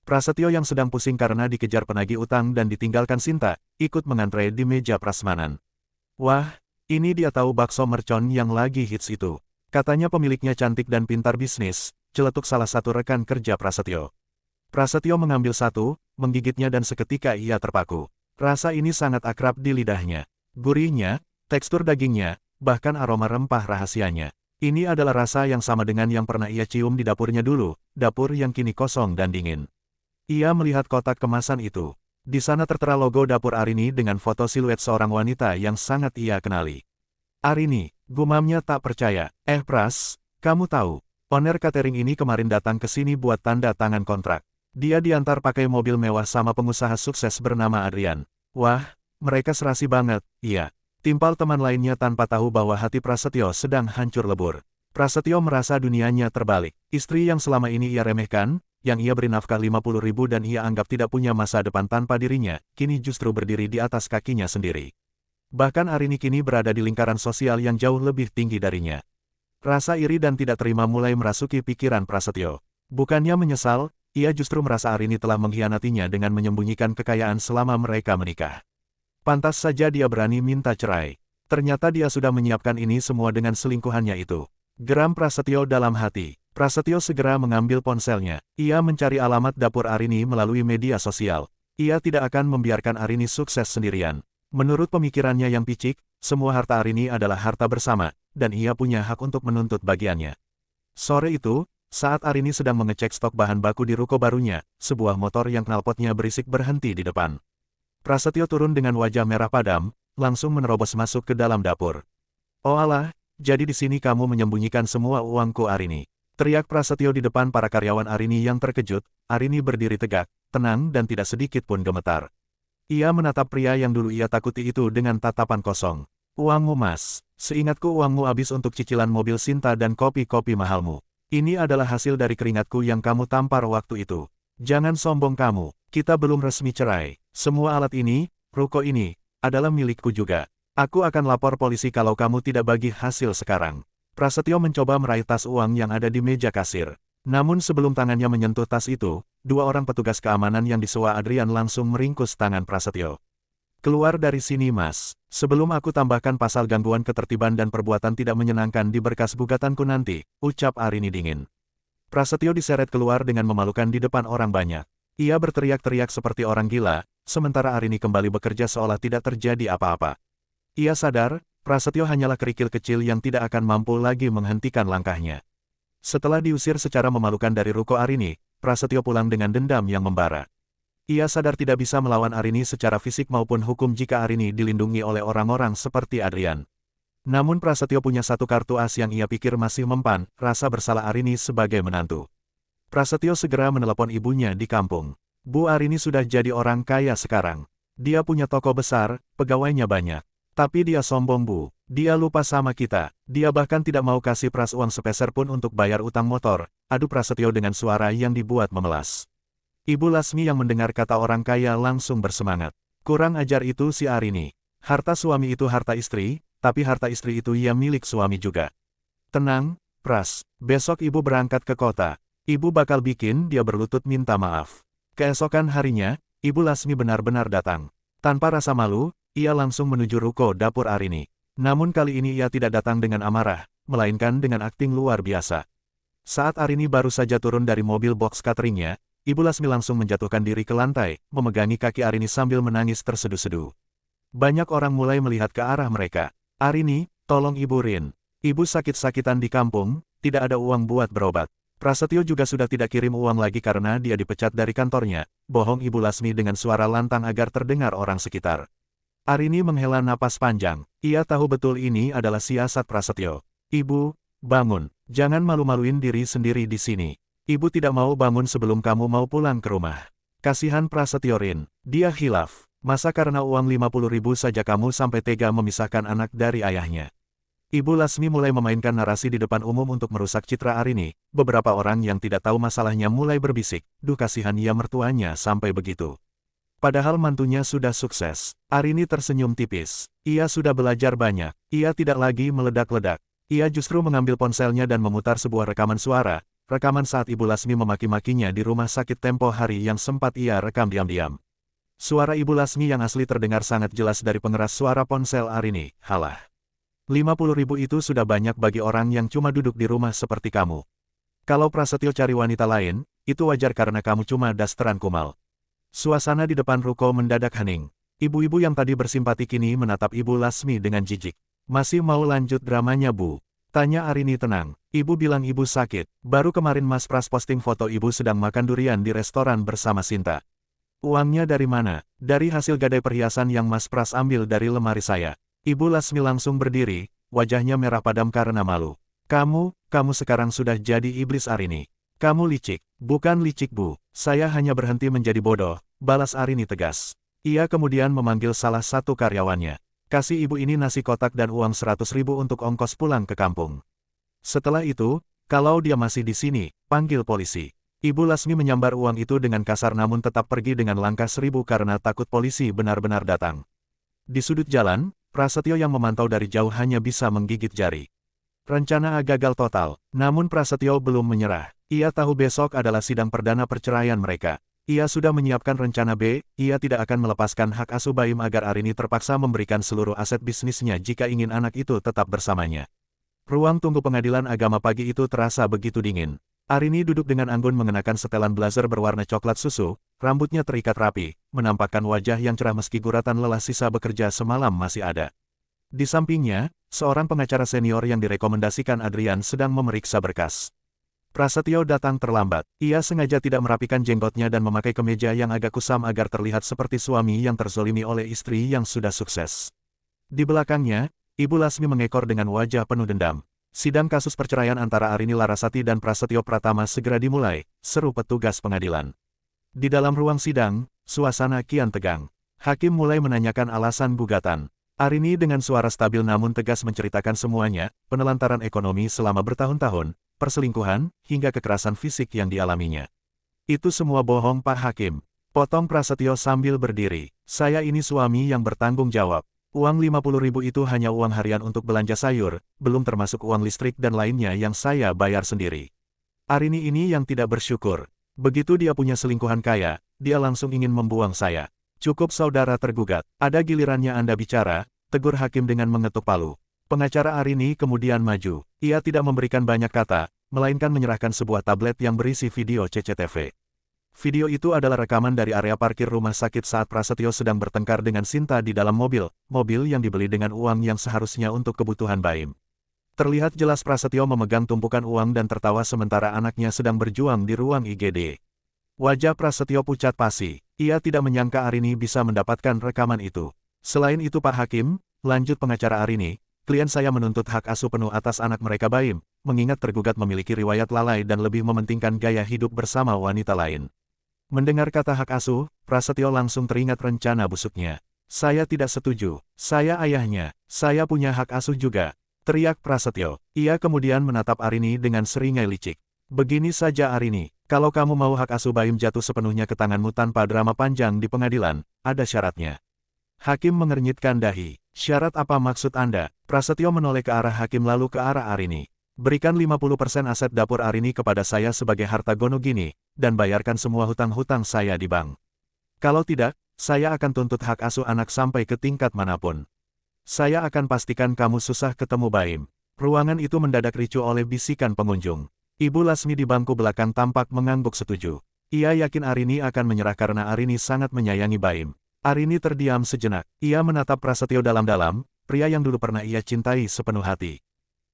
Prasetyo yang sedang pusing karena dikejar penagih utang dan ditinggalkan Sinta, ikut mengantre di meja prasmanan. Wah, ini dia tahu bakso mercon yang lagi hits itu. Katanya pemiliknya cantik dan pintar bisnis, celetuk salah satu rekan kerja Prasetyo. Prasetyo mengambil satu, menggigitnya dan seketika ia terpaku. Rasa ini sangat akrab di lidahnya. Gurihnya, tekstur dagingnya, bahkan aroma rempah rahasianya. Ini adalah rasa yang sama dengan yang pernah ia cium di dapurnya dulu, dapur yang kini kosong dan dingin. Ia melihat kotak kemasan itu. Di sana tertera logo dapur Arini dengan foto siluet seorang wanita yang sangat ia kenali. Arini, gumamnya tak percaya. Pras, kamu tahu, owner catering ini kemarin datang ke sini buat tanda tangan kontrak. Dia diantar pakai mobil mewah sama pengusaha sukses bernama Adrian. Wah, mereka serasi banget, iya. Timpal teman lainnya tanpa tahu bahwa hati Prasetyo sedang hancur lebur. Prasetyo merasa dunianya terbalik. Istri yang selama ini ia remehkan, yang ia beri nafkah 50.000 dan ia anggap tidak punya masa depan tanpa dirinya, kini justru berdiri di atas kakinya sendiri. Bahkan Arini kini berada di lingkaran sosial yang jauh lebih tinggi darinya. Rasa iri dan tidak terima mulai merasuki pikiran Prasetyo. Bukannya menyesal, ia justru merasa Arini telah mengkhianatinya dengan menyembunyikan kekayaan selama mereka menikah. Pantas saja dia berani minta cerai. Ternyata dia sudah menyiapkan ini semua dengan selingkuhannya itu. Geram Prasetyo dalam hati. Prasetyo segera mengambil ponselnya. Ia mencari alamat dapur Arini melalui media sosial. Ia tidak akan membiarkan Arini sukses sendirian. Menurut pemikirannya yang picik, semua harta Arini adalah harta bersama, dan ia punya hak untuk menuntut bagiannya. Sore itu, saat Arini sedang mengecek stok bahan baku di ruko barunya, sebuah motor yang knalpotnya berisik berhenti di depan. Prasetyo turun dengan wajah merah padam, langsung menerobos masuk ke dalam dapur. Oh alah, jadi di sini kamu menyembunyikan semua uangku Arini. Teriak Prasetyo di depan para karyawan Arini yang terkejut. Arini berdiri tegak, tenang dan tidak sedikit pun gemetar. Ia menatap pria yang dulu ia takuti itu dengan tatapan kosong. Uangmu Mas, seingatku uangmu habis untuk cicilan mobil Sinta dan kopi-kopi mahalmu. Ini adalah hasil dari keringatku yang kamu tampar waktu itu. Jangan sombong kamu, kita belum resmi cerai. Semua alat ini, ruko ini, adalah milikku juga. Aku akan lapor polisi kalau kamu tidak bagi hasil sekarang. Prasetyo mencoba meraih tas uang yang ada di meja kasir. Namun sebelum tangannya menyentuh tas itu, 2 orang petugas keamanan yang disewa Adrian langsung meringkus tangan Prasetyo. Keluar dari sini Mas, sebelum aku tambahkan pasal gangguan ketertiban dan perbuatan tidak menyenangkan di berkas gugatanku nanti, ucap Arini dingin. Prasetyo diseret keluar dengan memalukan di depan orang banyak. Ia berteriak-teriak seperti orang gila, sementara Arini kembali bekerja seolah tidak terjadi apa-apa. Ia sadar, Prasetyo hanyalah kerikil kecil yang tidak akan mampu lagi menghentikan langkahnya. Setelah diusir secara memalukan dari ruko Arini, Prasetyo pulang dengan dendam yang membara. Ia sadar tidak bisa melawan Arini secara fisik maupun hukum jika Arini dilindungi oleh orang-orang seperti Adrian. Namun Prasetyo punya satu kartu as yang ia pikir masih mempan, rasa bersalah Arini sebagai menantu. Prasetyo segera menelepon ibunya di kampung. Bu Arini sudah jadi orang kaya sekarang. Dia punya toko besar, pegawainya banyak. Tapi dia sombong Bu, dia lupa sama kita, dia bahkan tidak mau kasih Pras uang sepeser pun untuk bayar utang motor, adu Prasetyo dengan suara yang dibuat memelas. Ibu Lasmi yang mendengar kata orang kaya langsung bersemangat. Kurang ajar itu si Arini. Harta suami itu harta istri, tapi harta istri itu ia milik suami juga. Tenang, Pras, besok ibu berangkat ke kota. Ibu bakal bikin dia berlutut minta maaf. Keesokan harinya, Ibu Lasmi benar-benar datang. Tanpa rasa malu, ia langsung menuju ruko dapur Arini. Namun kali ini ia tidak datang dengan amarah, melainkan dengan akting luar biasa. Saat Arini baru saja turun dari mobil box cateringnya, Ibu Lasmi langsung menjatuhkan diri ke lantai, memegangi kaki Arini sambil menangis terseduh-seduh. Banyak orang mulai melihat ke arah mereka. Arini, tolong Ibu Rin. Ibu sakit-sakitan di kampung, tidak ada uang buat berobat. Prasetyo juga sudah tidak kirim uang lagi karena dia dipecat dari kantornya, bohong Ibu Lasmi dengan suara lantang agar terdengar orang sekitar. Arini menghela napas panjang, ia tahu betul ini adalah siasat Prasetyo. Ibu, bangun, jangan malu-maluin diri sendiri di sini. Ibu tidak mau bangun sebelum kamu mau pulang ke rumah. Kasihan Prasetyo Rin, dia khilaf. Masa karena uang 50.000 saja kamu sampai tega memisahkan anak dari ayahnya? Ibu Lasmi mulai memainkan narasi di depan umum untuk merusak citra Arini. Beberapa orang yang tidak tahu masalahnya mulai berbisik, duh kasihan ya mertuanya sampai begitu. Padahal mantunya sudah sukses. Arini tersenyum tipis. Ia sudah belajar banyak. Ia tidak lagi meledak-ledak. Ia justru mengambil ponselnya dan memutar sebuah rekaman suara. Rekaman saat Ibu Lasmi memaki-makinya di rumah sakit tempo hari yang sempat ia rekam diam-diam. Suara Ibu Lasmi yang asli terdengar sangat jelas dari pengeras suara ponsel Arini. Halah. 50.000 itu sudah banyak bagi orang yang cuma duduk di rumah seperti kamu. Kalau Prasetyo cari wanita lain, itu wajar karena kamu cuma dasteran kumal. Suasana di depan ruko mendadak hening. Ibu-ibu yang tadi bersimpati kini menatap Ibu Lasmi dengan jijik. Masih mau lanjut dramanya Bu? Tanya Arini tenang. Ibu bilang ibu sakit. Baru kemarin Mas Pras posting foto ibu sedang makan durian di restoran bersama Sinta. Uangnya dari mana? Dari hasil gadai perhiasan yang Mas Pras ambil dari lemari saya. Ibu Lasmi langsung berdiri, wajahnya merah padam karena malu. Kamu sekarang sudah jadi iblis Arini. Kamu licik. Bukan licik Bu, saya hanya berhenti menjadi bodoh, balas Arini tegas. Ia kemudian memanggil salah satu karyawannya. Kasih ibu ini nasi kotak dan uang 100.000 untuk ongkos pulang ke kampung. Setelah itu, kalau dia masih di sini, panggil polisi. Ibu Lasmi menyambar uang itu dengan kasar namun tetap pergi dengan langkah 1000 karena takut polisi benar-benar datang. Di sudut jalan, Prasetyo yang memantau dari jauh hanya bisa menggigit jari. Rencana A gagal total, namun Prasetyo belum menyerah. Ia tahu besok adalah sidang perdana perceraian mereka. Ia sudah menyiapkan rencana B, ia tidak akan melepaskan hak asuh Baim agar Arini terpaksa memberikan seluruh aset bisnisnya jika ingin anak itu tetap bersamanya. Ruang tunggu pengadilan agama pagi itu terasa begitu dingin. Arini duduk dengan anggun mengenakan setelan blazer berwarna coklat susu, rambutnya terikat rapi, menampakkan wajah yang cerah meski guratan lelah sisa bekerja semalam masih ada. Di sampingnya, seorang pengacara senior yang direkomendasikan Adrian sedang memeriksa berkas. Prasetyo datang terlambat. Ia sengaja tidak merapikan jenggotnya dan memakai kemeja yang agak kusam agar terlihat seperti suami yang terzolimi oleh istri yang sudah sukses. Di belakangnya, Ibu Lasmi mengekor dengan wajah penuh dendam. Sidang kasus perceraian antara Arini Larasati dan Prasetyo Pratama segera dimulai, seru petugas pengadilan. Di dalam ruang sidang, suasana kian tegang. Hakim mulai menanyakan alasan gugatan. Arini dengan suara stabil namun tegas menceritakan semuanya, penelantaran ekonomi selama bertahun-tahun, perselingkuhan, hingga kekerasan fisik yang dialaminya. Itu semua bohong Pak Hakim. Potong Prasetyo sambil berdiri. Saya ini suami yang bertanggung jawab. Uang 50.000 itu hanya uang harian untuk belanja sayur, belum termasuk uang listrik dan lainnya yang saya bayar sendiri. Arini ini yang tidak bersyukur. Begitu dia punya selingkuhan kaya, dia langsung ingin membuang saya. Cukup saudara tergugat. Ada gilirannya Anda bicara, tegur hakim dengan mengetuk palu. Pengacara Arini kemudian maju. Ia tidak memberikan banyak kata, melainkan menyerahkan sebuah tablet yang berisi video CCTV. Video itu adalah rekaman dari area parkir rumah sakit saat Prasetyo sedang bertengkar dengan Sinta di dalam mobil yang dibeli dengan uang yang seharusnya untuk kebutuhan Baim. Terlihat jelas Prasetyo memegang tumpukan uang dan tertawa sementara anaknya sedang berjuang di ruang IGD. Wajah Prasetyo pucat pasi. Ia tidak menyangka Arini bisa mendapatkan rekaman itu. Selain itu Pak Hakim, lanjut pengacara Arini, klien saya menuntut hak asuh penuh atas anak mereka Baim, mengingat tergugat memiliki riwayat lalai dan lebih mementingkan gaya hidup bersama wanita lain. Mendengar kata hak asuh, Prasetyo langsung teringat rencana busuknya. Saya tidak setuju. Saya ayahnya. Saya punya hak asuh juga. Teriak Prasetyo. Ia kemudian menatap Arini dengan seringai licik. Begini saja Arini, kalau kamu mau hak asuh Baim jatuh sepenuhnya ke tanganmu tanpa drama panjang di pengadilan, ada syaratnya. Hakim mengernyitkan dahi. Syarat apa maksud Anda? Prasetyo menoleh ke arah hakim lalu ke arah Arini. Berikan 50% aset dapur Arini kepada saya sebagai harta gono gini, dan bayarkan semua hutang-hutang saya di bank. Kalau tidak, saya akan tuntut hak asuh anak sampai ke tingkat manapun. Saya akan pastikan kamu susah ketemu Baim. Ruangan itu mendadak ricuh oleh bisikan pengunjung. Ibu Lasmi di bangku belakang tampak mengangguk setuju. Ia yakin Arini akan menyerah karena Arini sangat menyayangi Baim. Arini terdiam sejenak. Ia menatap Prasetyo dalam-dalam, pria yang dulu pernah ia cintai sepenuh hati.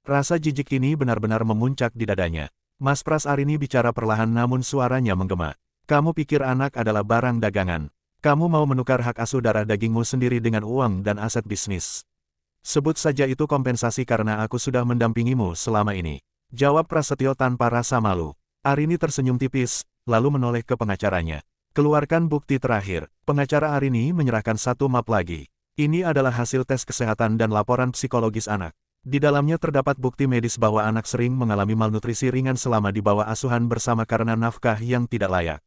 Rasa jijik ini benar-benar memuncak di dadanya. Mas Pras, Arini bicara perlahan namun suaranya menggema. Kamu pikir anak adalah barang dagangan. Kamu mau menukar hak asuh darah dagingmu sendiri dengan uang dan aset bisnis. Sebut saja itu kompensasi karena aku sudah mendampingimu selama ini. Jawab Prasetyo tanpa rasa malu. Arini tersenyum tipis, lalu menoleh ke pengacaranya. Keluarkan bukti terakhir. Pengacara Arini menyerahkan satu map lagi. Ini adalah hasil tes kesehatan dan laporan psikologis anak. Di dalamnya terdapat bukti medis bahwa anak sering mengalami malnutrisi ringan selama di bawah asuhan bersama karena nafkah yang tidak layak.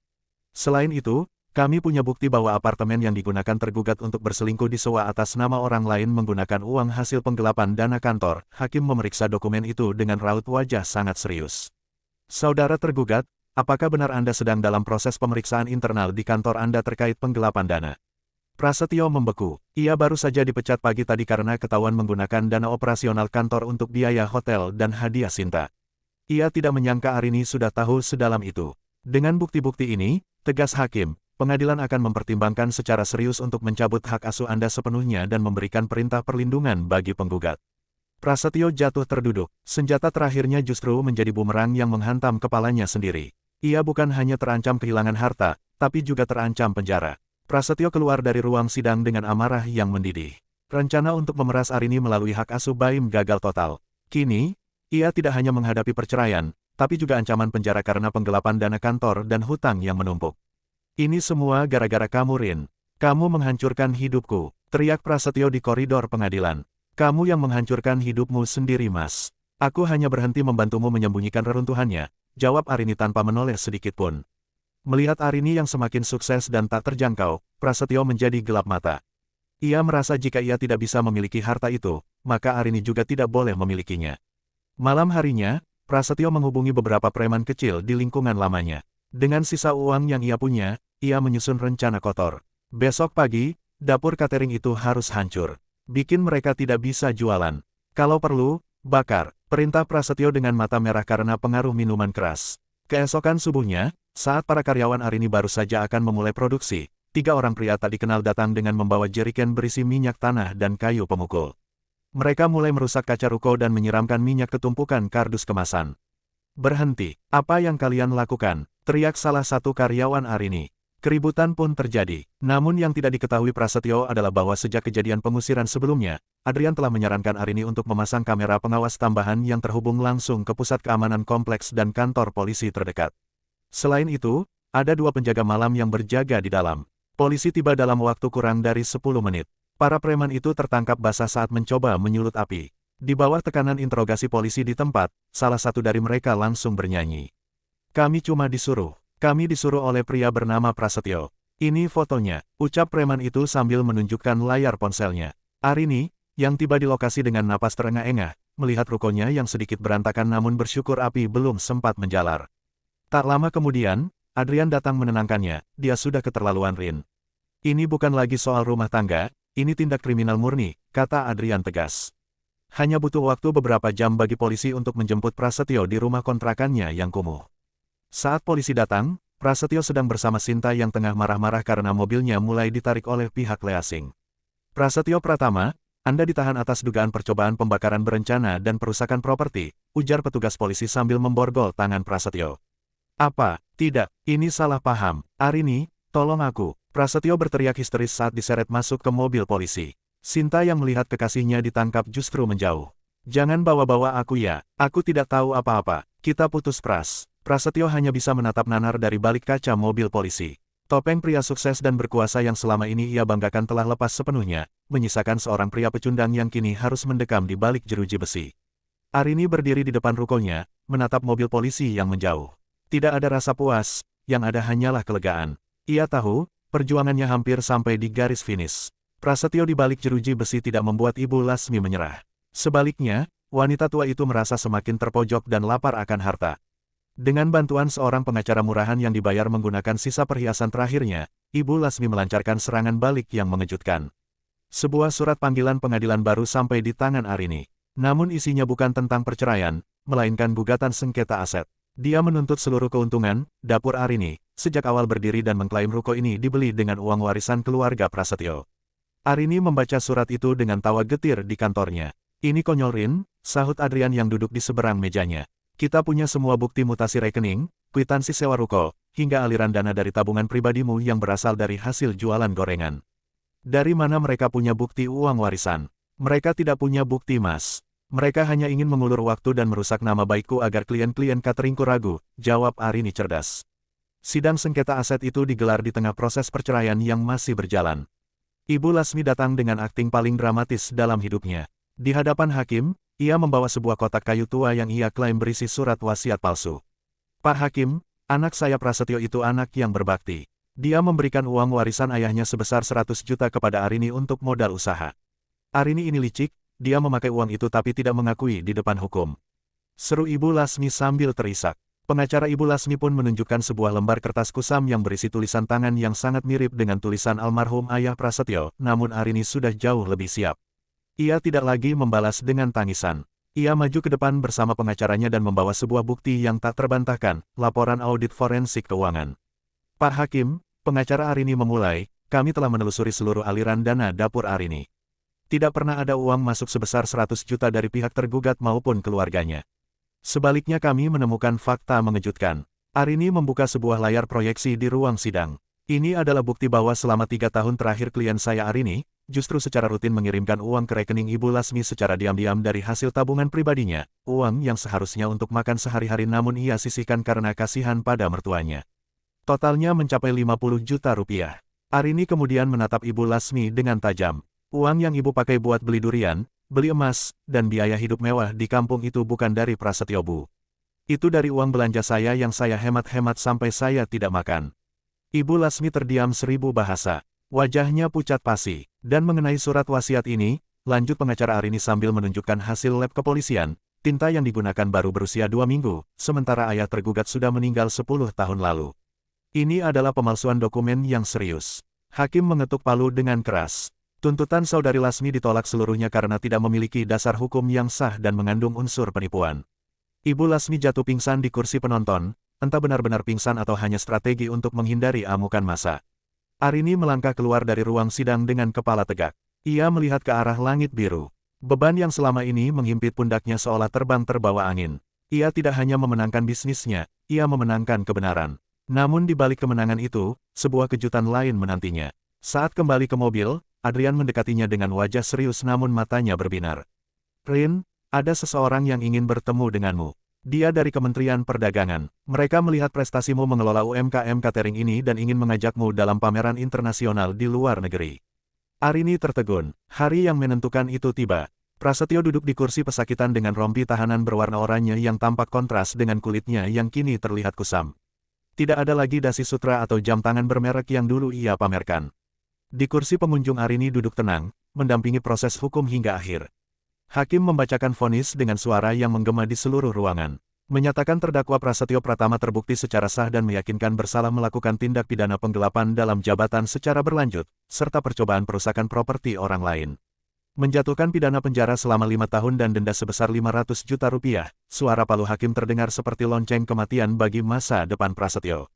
Selain itu, kami punya bukti bahwa apartemen yang digunakan tergugat untuk berselingkuh disewa atas nama orang lain menggunakan uang hasil penggelapan dana kantor. Hakim memeriksa dokumen itu dengan raut wajah sangat serius. Saudara tergugat, apakah benar Anda sedang dalam proses pemeriksaan internal di kantor Anda terkait penggelapan dana? Prasetyo membeku. Ia baru saja dipecat pagi tadi karena ketahuan menggunakan dana operasional kantor untuk biaya hotel dan hadiah Sinta. Ia tidak menyangka Arini sudah tahu sedalam itu. Dengan bukti-bukti ini, tegas hakim, pengadilan akan mempertimbangkan secara serius untuk mencabut hak asuh Anda sepenuhnya dan memberikan perintah perlindungan bagi penggugat. Prasetyo jatuh terduduk. Senjata terakhirnya justru menjadi bumerang yang menghantam kepalanya sendiri. Ia bukan hanya terancam kehilangan harta, tapi juga terancam penjara. Prasetyo keluar dari ruang sidang dengan amarah yang mendidih. Rencana untuk memeras Arini melalui hak asuh Baim gagal total. Kini, ia tidak hanya menghadapi perceraian, tapi juga ancaman penjara karena penggelapan dana kantor dan hutang yang menumpuk. Ini semua gara-gara kamu, Rin. Kamu menghancurkan hidupku, teriak Prasetyo di koridor pengadilan. Kamu yang menghancurkan hidupmu sendiri, Mas. Aku hanya berhenti membantumu menyembunyikan reruntuhannya, jawab Arini tanpa menoleh sedikit pun. Melihat Arini yang semakin sukses dan tak terjangkau, Prasetyo menjadi gelap mata. Ia merasa jika ia tidak bisa memiliki harta itu, maka Arini juga tidak boleh memilikinya. Malam harinya, Prasetyo menghubungi beberapa preman kecil di lingkungan lamanya. Dengan sisa uang yang ia punya, ia menyusun rencana kotor. Besok pagi, dapur catering itu harus hancur. Bikin mereka tidak bisa jualan. Kalau perlu, bakar. Perintah Prasetyo dengan mata merah karena pengaruh minuman keras. Keesokan subuhnya, saat para karyawan Arini baru saja akan memulai produksi, 3 orang pria tak dikenal datang dengan membawa jeriken berisi minyak tanah dan kayu pemukul. Mereka mulai merusak kaca ruko dan menyiramkan minyak ke tumpukan kardus kemasan. Berhenti, apa yang kalian lakukan? Teriak salah satu karyawan Arini. Keributan pun terjadi. Namun yang tidak diketahui Prasetyo adalah bahwa sejak kejadian pengusiran sebelumnya, Adrian telah menyarankan Arini untuk memasang kamera pengawas tambahan yang terhubung langsung ke pusat keamanan kompleks dan kantor polisi terdekat. Selain itu, ada 2 penjaga malam yang berjaga di dalam. Polisi tiba dalam waktu kurang dari 10 menit. Para preman itu tertangkap basah saat mencoba menyulut api. Di bawah tekanan interogasi polisi di tempat, salah satu dari mereka langsung bernyanyi. Kami disuruh oleh pria bernama Prasetyo. Ini fotonya, ucap preman itu sambil menunjukkan layar ponselnya. Arini, yang tiba di lokasi dengan napas terengah-engah, melihat rukonya yang sedikit berantakan namun bersyukur api belum sempat menjalar. Tak lama kemudian, Adrian datang menenangkannya, dia sudah keterlaluan, Rin. Ini bukan lagi soal rumah tangga, ini tindak kriminal murni, kata Adrian tegas. Hanya butuh waktu beberapa jam bagi polisi untuk menjemput Prasetyo di rumah kontrakannya yang kumuh. Saat polisi datang, Prasetyo sedang bersama Sinta yang tengah marah-marah karena mobilnya mulai ditarik oleh pihak leasing. Prasetyo Pratama, Anda ditahan atas dugaan percobaan pembakaran berencana dan perusakan properti, ujar petugas polisi sambil memborgol tangan Prasetyo. Apa? Tidak, ini salah paham. Arini, tolong aku. Prasetyo berteriak histeris saat diseret masuk ke mobil polisi. Sinta yang melihat kekasihnya ditangkap justru menjauh. Jangan bawa-bawa aku ya, aku tidak tahu apa-apa. Kita putus, Pras. Prasetyo hanya bisa menatap nanar dari balik kaca mobil polisi. Topeng pria sukses dan berkuasa yang selama ini ia banggakan telah lepas sepenuhnya, menyisakan seorang pria pecundang yang kini harus mendekam di balik jeruji besi. Arini berdiri di depan rukonya, menatap mobil polisi yang menjauh. Tidak ada rasa puas, yang ada hanyalah kelegaan. Ia tahu, perjuangannya hampir sampai di garis finish. Prasetyo di balik jeruji besi tidak membuat Ibu Lasmi menyerah. Sebaliknya, wanita tua itu merasa semakin terpojok dan lapar akan harta. Dengan bantuan seorang pengacara murahan yang dibayar menggunakan sisa perhiasan terakhirnya, Ibu Lasmi melancarkan serangan balik yang mengejutkan. Sebuah surat panggilan pengadilan baru sampai di tangan Arini. Namun isinya bukan tentang perceraian, melainkan gugatan sengketa aset. Dia menuntut seluruh keuntungan, dapur Arini, sejak awal berdiri dan mengklaim ruko ini dibeli dengan uang warisan keluarga Prasetyo. Arini membaca surat itu dengan tawa getir di kantornya. "Ini konyol, Rin," sahut Adrian yang duduk di seberang mejanya. "Kita punya semua bukti mutasi rekening, kwitansi sewa ruko, hingga aliran dana dari tabungan pribadimu yang berasal dari hasil jualan gorengan. Dari mana mereka punya bukti uang warisan? Mereka tidak punya bukti, Mas. Mereka hanya ingin mengulur waktu dan merusak nama baikku agar klien-klien cateringku ragu," jawab Arini cerdas. Sidang sengketa aset itu digelar di tengah proses perceraian yang masih berjalan. Ibu Lasmi datang dengan akting paling dramatis dalam hidupnya. Di hadapan hakim, ia membawa sebuah kotak kayu tua yang ia klaim berisi surat wasiat palsu. "Pak Hakim, anak saya Prasetyo itu anak yang berbakti. Dia memberikan uang warisan ayahnya sebesar 100 juta kepada Arini untuk modal usaha. Arini ini licik, dia memakai uang itu tapi tidak mengakui di depan hukum," seru Ibu Lasmi sambil terisak. Pengacara Ibu Lasmi pun menunjukkan sebuah lembar kertas kusam yang berisi tulisan tangan yang sangat mirip dengan tulisan almarhum ayah Prasetyo, namun Arini sudah jauh lebih siap. Ia tidak lagi membalas dengan tangisan. Ia maju ke depan bersama pengacaranya dan membawa sebuah bukti yang tak terbantahkan, laporan audit forensik keuangan. "Pak Hakim," pengacara Arini memulai, "kami telah menelusuri seluruh aliran dana dapur Arini. Tidak pernah ada uang masuk sebesar 100 juta dari pihak tergugat maupun keluarganya. Sebaliknya kami menemukan fakta mengejutkan." Arini membuka sebuah layar proyeksi di ruang sidang. "Ini adalah bukti bahwa selama 3 tahun terakhir klien saya Arini, justru secara rutin mengirimkan uang ke rekening Ibu Lasmi secara diam-diam dari hasil tabungan pribadinya, uang yang seharusnya untuk makan sehari-hari namun ia sisihkan karena kasihan pada mertuanya. Totalnya mencapai 50 juta rupiah. Arini kemudian menatap Ibu Lasmi dengan tajam. "Uang yang ibu pakai buat beli durian, beli emas, dan biaya hidup mewah di kampung itu bukan dari Prasetyo, Bu. Itu dari uang belanja saya yang saya hemat-hemat sampai saya tidak makan." Ibu Lasmi terdiam 1000 bahasa. Wajahnya pucat pasi. "Dan mengenai surat wasiat ini," lanjut pengacara Arini sambil menunjukkan hasil lab kepolisian, "tinta yang digunakan baru berusia 2 minggu, sementara ayah tergugat sudah meninggal 10 tahun lalu. Ini adalah pemalsuan dokumen yang serius." Hakim mengetuk palu dengan keras. Tuntutan saudari Lasmi ditolak seluruhnya karena tidak memiliki dasar hukum yang sah dan mengandung unsur penipuan. Ibu Lasmi jatuh pingsan di kursi penonton, entah benar-benar pingsan atau hanya strategi untuk menghindari amukan massa. Arini melangkah keluar dari ruang sidang dengan kepala tegak. Ia melihat ke arah langit biru. Beban yang selama ini menghimpit pundaknya seolah terbang terbawa angin. Ia tidak hanya memenangkan bisnisnya, ia memenangkan kebenaran. Namun di balik kemenangan itu, sebuah kejutan lain menantinya. Saat kembali ke mobil, Adrian mendekatinya dengan wajah serius namun matanya berbinar. "Rin, ada seseorang yang ingin bertemu denganmu. Dia dari Kementerian Perdagangan. Mereka melihat prestasimu mengelola UMKM catering ini dan ingin mengajakmu dalam pameran internasional di luar negeri." Arini tertegun. Hari yang menentukan itu tiba. Prasetyo duduk di kursi pesakitan dengan rompi tahanan berwarna oranye yang tampak kontras dengan kulitnya yang kini terlihat kusam. Tidak ada lagi dasi sutra atau jam tangan bermerek yang dulu ia pamerkan. Di kursi pengunjung Arini duduk tenang, mendampingi proses hukum hingga akhir. Hakim membacakan vonis dengan suara yang menggema di seluruh ruangan. Menyatakan terdakwa Prasetyo Pratama terbukti secara sah dan meyakinkan bersalah melakukan tindak pidana penggelapan dalam jabatan secara berlanjut, serta percobaan perusakan properti orang lain. Menjatuhkan pidana penjara selama 5 tahun dan denda sebesar 500 juta rupiah, suara palu hakim terdengar seperti lonceng kematian bagi masa depan Prasetyo.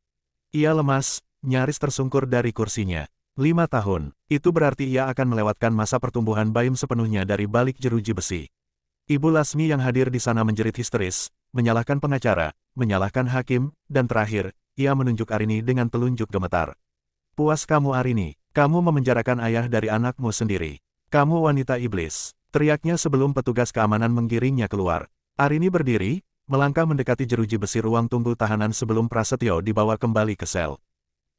Ia lemas, nyaris tersungkur dari kursinya. 5 tahun, itu berarti ia akan melewatkan masa pertumbuhan bayam sepenuhnya dari balik jeruji besi. Ibu Lasmi yang hadir di sana menjerit histeris, menyalahkan pengacara, menyalahkan hakim, dan terakhir, ia menunjuk Arini dengan telunjuk gemetar. "Puas kamu Arini, kamu memenjarakan ayah dari anakmu sendiri. Kamu wanita iblis," teriaknya sebelum petugas keamanan menggiringnya keluar. Arini berdiri, melangkah mendekati jeruji besi ruang tunggu tahanan sebelum Prasetyo dibawa kembali ke sel.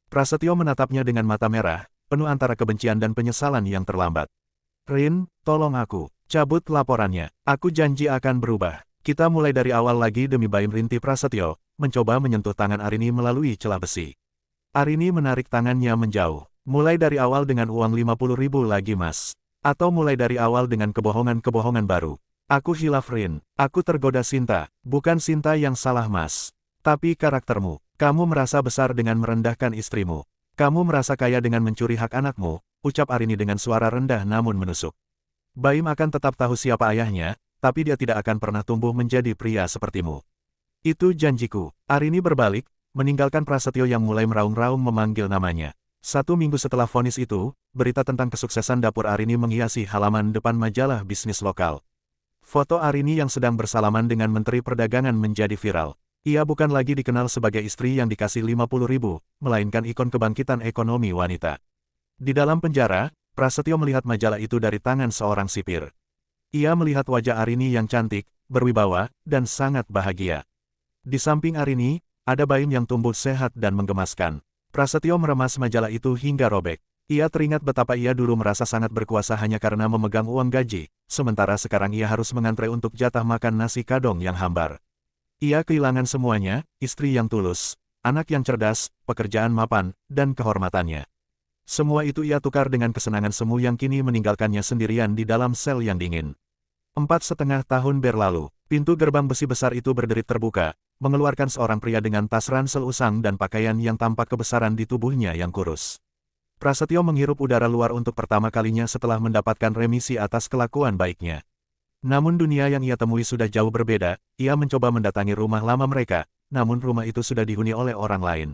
Prasetyo menatapnya dengan mata merah, penuh antara kebencian dan penyesalan yang terlambat. "Rin, tolong aku, cabut laporannya. Aku janji akan berubah. Kita mulai dari awal lagi demi Bayim." Rinti Prasetyo, mencoba menyentuh tangan Arini melalui celah besi. Arini menarik tangannya menjauh. "Mulai dari awal dengan uang 50.000 lagi, Mas. Atau mulai dari awal dengan kebohongan-kebohongan baru." Aku hilaf Rin. Aku tergoda Sinta. Bukan Sinta yang salah Mas. Tapi karaktermu. Kamu merasa besar dengan merendahkan istrimu. Kamu merasa kaya dengan mencuri hak anakmu, ucap Arini dengan suara rendah namun menusuk. Baim akan tetap tahu siapa ayahnya, tapi dia tidak akan pernah tumbuh menjadi pria sepertimu. Itu janjiku. Arini berbalik, meninggalkan Prasetyo yang mulai meraung-raung memanggil namanya. 1 minggu setelah vonis itu, berita tentang kesuksesan dapur Arini menghiasi halaman depan majalah bisnis lokal. Foto Arini yang sedang bersalaman dengan Menteri Perdagangan menjadi viral. Ia bukan lagi dikenal sebagai istri yang dikasih 50.000, melainkan ikon kebangkitan ekonomi wanita. Di dalam penjara, Prasetyo melihat majalah itu dari tangan seorang sipir. Ia melihat wajah Arini yang cantik, berwibawa, dan sangat bahagia. Di samping Arini, ada Baim yang tumbuh sehat dan menggemaskan. Prasetyo meremas majalah itu hingga robek. Ia teringat betapa ia dulu merasa sangat berkuasa hanya karena memegang uang gaji, sementara sekarang ia harus mengantre untuk jatah makan nasi kadong yang hambar. Ia kehilangan semuanya, istri yang tulus, anak yang cerdas, pekerjaan mapan, dan kehormatannya. Semua itu ia tukar dengan kesenangan semu yang kini meninggalkannya sendirian di dalam sel yang dingin. 4,5 tahun berlalu, pintu gerbang besi besar itu berderit terbuka, mengeluarkan seorang pria dengan tas ransel usang dan pakaian yang tampak kebesaran di tubuhnya yang kurus. Prasetyo menghirup udara luar untuk pertama kalinya setelah mendapatkan remisi atas kelakuan baiknya. Namun dunia yang ia temui sudah jauh berbeda, ia mencoba mendatangi rumah lama mereka, namun rumah itu sudah dihuni oleh orang lain.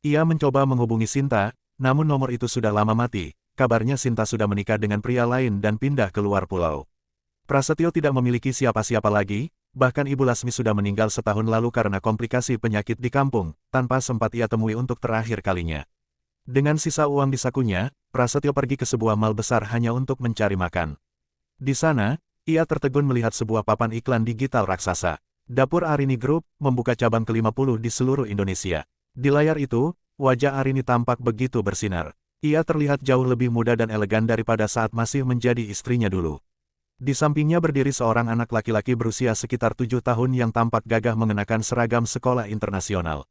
Ia mencoba menghubungi Sinta, namun nomor itu sudah lama mati, kabarnya Sinta sudah menikah dengan pria lain dan pindah ke luar pulau. Prasetyo tidak memiliki siapa-siapa lagi, bahkan Ibu Lasmi sudah meninggal setahun lalu karena komplikasi penyakit di kampung, tanpa sempat ia temui untuk terakhir kalinya. Dengan sisa uang di sakunya, Prasetyo pergi ke sebuah mal besar hanya untuk mencari makan. Di sana, ia tertegun melihat sebuah papan iklan digital raksasa. Dapur Arini Group membuka cabang ke-50 di seluruh Indonesia. Di layar itu, wajah Arini tampak begitu bersinar. Ia terlihat jauh lebih muda dan elegan daripada saat masih menjadi istrinya dulu. Di sampingnya berdiri seorang anak laki-laki berusia sekitar 7 tahun yang tampak gagah mengenakan seragam sekolah internasional.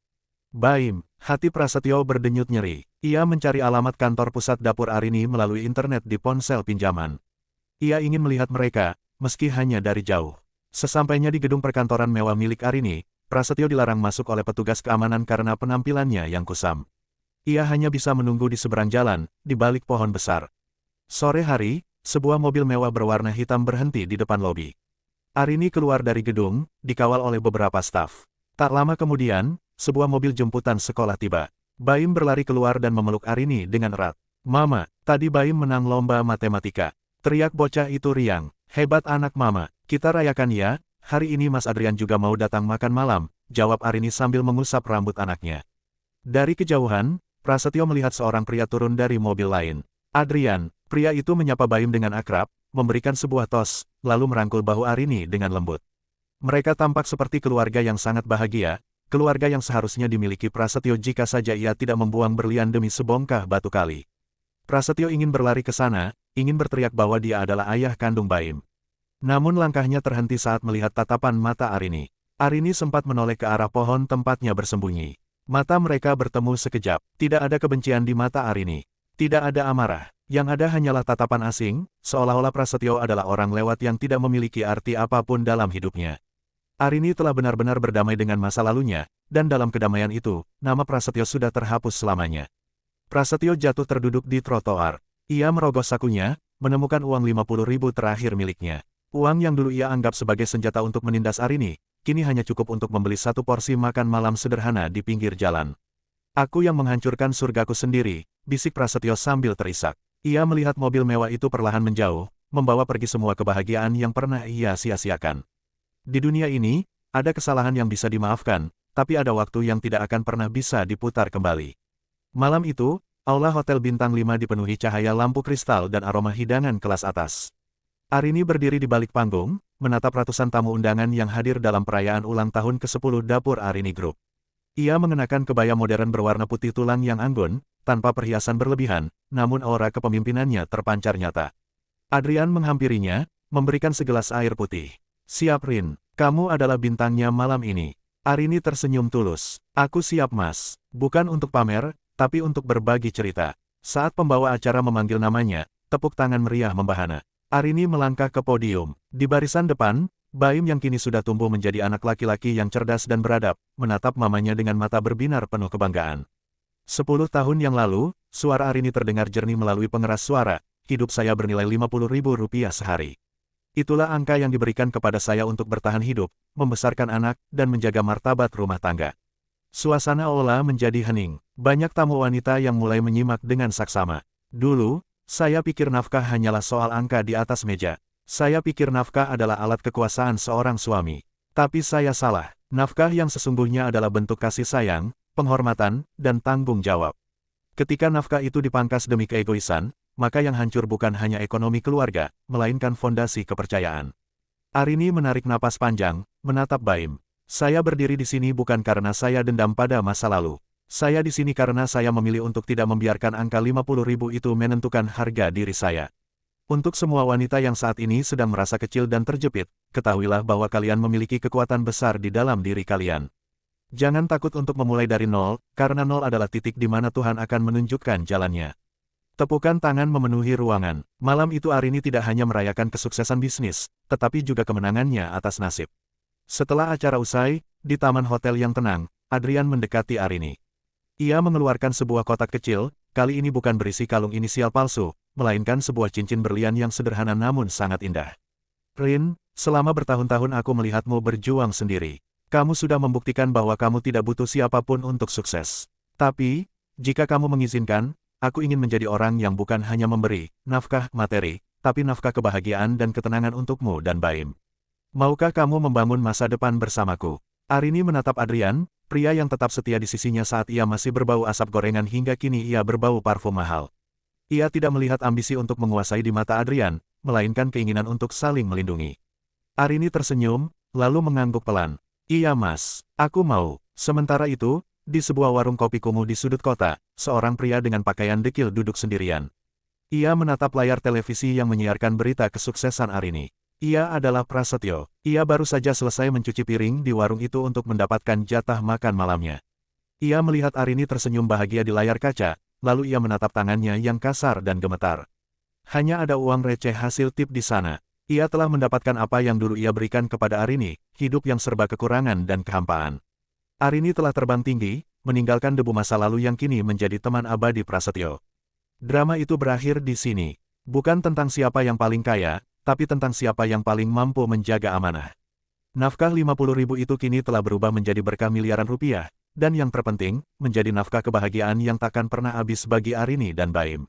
Baim, hati Prasetyo berdenyut nyeri. Ia mencari alamat kantor pusat dapur Arini melalui internet di ponsel pinjaman. Ia ingin melihat mereka, meski hanya dari jauh. Sesampainya di gedung perkantoran mewah milik Arini, Prasetyo dilarang masuk oleh petugas keamanan karena penampilannya yang kusam. Ia hanya bisa menunggu di seberang jalan, di balik pohon besar. Sore hari, sebuah mobil mewah berwarna hitam berhenti di depan lobi. Arini keluar dari gedung, dikawal oleh beberapa staf. Tak lama kemudian, sebuah mobil jemputan sekolah tiba. Baim berlari keluar dan memeluk Arini dengan erat. "Mama, tadi Baim menang lomba matematika," teriak bocah itu riang. "Hebat anak Mama, kita rayakan ya, hari ini Mas Adrian juga mau datang makan malam," jawab Arini sambil mengusap rambut anaknya. Dari kejauhan, Prasetyo melihat seorang pria turun dari mobil lain. "Adrian," pria itu menyapa Baim dengan akrab, memberikan sebuah tos, lalu merangkul bahu Arini dengan lembut. Mereka tampak seperti keluarga yang sangat bahagia, keluarga yang seharusnya dimiliki Prasetyo jika saja ia tidak membuang berlian demi sebongkah batu kali. Prasetyo ingin berlari ke sana, ingin berteriak bahwa dia adalah ayah kandung Baim. Namun langkahnya terhenti saat melihat tatapan mata Arini. Arini sempat menoleh ke arah pohon tempatnya bersembunyi. Mata mereka bertemu sekejap. Tidak ada kebencian di mata Arini. Tidak ada amarah. Yang ada hanyalah tatapan asing, seolah-olah Prasetyo adalah orang lewat yang tidak memiliki arti apapun dalam hidupnya. Arini telah benar-benar berdamai dengan masa lalunya, dan dalam kedamaian itu, nama Prasetyo sudah terhapus selamanya. Prasetyo jatuh terduduk di trotoar. Ia merogoh sakunya, menemukan uang 50.000 terakhir miliknya. Uang yang dulu ia anggap sebagai senjata untuk menindas Arini, kini hanya cukup untuk membeli 1 porsi makan malam sederhana di pinggir jalan. "Aku yang menghancurkan surgaku sendiri," bisik Prasetyo sambil terisak. Ia melihat mobil mewah itu perlahan menjauh, membawa pergi semua kebahagiaan yang pernah ia sia-siakan. Di dunia ini, ada kesalahan yang bisa dimaafkan, tapi ada waktu yang tidak akan pernah bisa diputar kembali. Malam itu, aula Hotel Bintang 5 dipenuhi cahaya lampu kristal dan aroma hidangan kelas atas. Arini berdiri di balik panggung, menatap ratusan tamu undangan yang hadir dalam perayaan ulang tahun ke-10 dapur Arini Group. Ia mengenakan kebaya modern berwarna putih tulang yang anggun, tanpa perhiasan berlebihan, namun aura kepemimpinannya terpancar nyata. Adrian menghampirinya, memberikan segelas air putih. "Siap Rin, kamu adalah bintangnya malam ini." Arini tersenyum tulus. "Aku siap Mas, bukan untuk pamer, tapi untuk berbagi cerita." Saat pembawa acara memanggil namanya, tepuk tangan meriah membahana. Arini melangkah ke podium. Di barisan depan, Baim yang kini sudah tumbuh menjadi anak laki-laki yang cerdas dan beradab, menatap mamanya dengan mata berbinar penuh kebanggaan. 10 tahun yang lalu, suara Arini terdengar jernih melalui pengeras suara, hidup saya bernilai Rp50.000 sehari. Itulah angka yang diberikan kepada saya untuk bertahan hidup, membesarkan anak, dan menjaga martabat rumah tangga. Suasana aula menjadi hening. Banyak tamu wanita yang mulai menyimak dengan saksama. Dulu, saya pikir nafkah hanyalah soal angka di atas meja. Saya pikir nafkah adalah alat kekuasaan seorang suami. Tapi saya salah. Nafkah yang sesungguhnya adalah bentuk kasih sayang, penghormatan, dan tanggung jawab. Ketika nafkah itu dipangkas demi keegoisan, maka yang hancur bukan hanya ekonomi keluarga, melainkan fondasi kepercayaan. Arini menarik napas panjang, menatap Baim. Saya berdiri di sini bukan karena saya dendam pada masa lalu. Saya di sini karena saya memilih untuk tidak membiarkan angka 50.000 itu menentukan harga diri saya. Untuk semua wanita yang saat ini sedang merasa kecil dan terjepit, ketahuilah bahwa kalian memiliki kekuatan besar di dalam diri kalian. Jangan takut untuk memulai dari nol, karena nol adalah titik di mana Tuhan akan menunjukkan jalannya. Tepukan tangan memenuhi ruangan. Malam itu Arini tidak hanya merayakan kesuksesan bisnis, tetapi juga kemenangannya atas nasib. Setelah acara usai, di taman hotel yang tenang, Adrian mendekati Arini. Ia mengeluarkan sebuah kotak kecil, kali ini bukan berisi kalung inisial palsu, melainkan sebuah cincin berlian yang sederhana namun sangat indah. Rin, selama bertahun-tahun aku melihatmu berjuang sendiri. Kamu sudah membuktikan bahwa kamu tidak butuh siapapun untuk sukses. Tapi, jika kamu mengizinkan, aku ingin menjadi orang yang bukan hanya memberi nafkah materi, tapi nafkah kebahagiaan dan ketenangan untukmu dan Baim. Maukah kamu membangun masa depan bersamaku? Arini menatap Adrian, pria yang tetap setia di sisinya saat ia masih berbau asap gorengan hingga kini ia berbau parfum mahal. Ia tidak melihat ambisi untuk menguasai di mata Adrian, melainkan keinginan untuk saling melindungi. Arini tersenyum, lalu mengangguk pelan. Iya mas, aku mau. Sementara itu, di sebuah warung kopi kumuh di sudut kota, seorang pria dengan pakaian dekil duduk sendirian. Ia menatap layar televisi yang menyiarkan berita kesuksesan Arini. Ia adalah Prasetyo. Ia baru saja selesai mencuci piring di warung itu untuk mendapatkan jatah makan malamnya. Ia melihat Arini tersenyum bahagia di layar kaca, lalu ia menatap tangannya yang kasar dan gemetar. Hanya ada uang receh hasil tip di sana. Ia telah mendapatkan apa yang dulu ia berikan kepada Arini, hidup yang serba kekurangan dan kehampaan. Arini telah terbang tinggi, meninggalkan debu masa lalu yang kini menjadi teman abadi Prasetyo. Drama itu berakhir di sini. Bukan tentang siapa yang paling kaya, tapi tentang siapa yang paling mampu menjaga amanah. Nafkah 50.000 itu kini telah berubah menjadi berkah miliaran rupiah, dan yang terpenting, menjadi nafkah kebahagiaan yang takkan pernah habis bagi Arini dan Baim.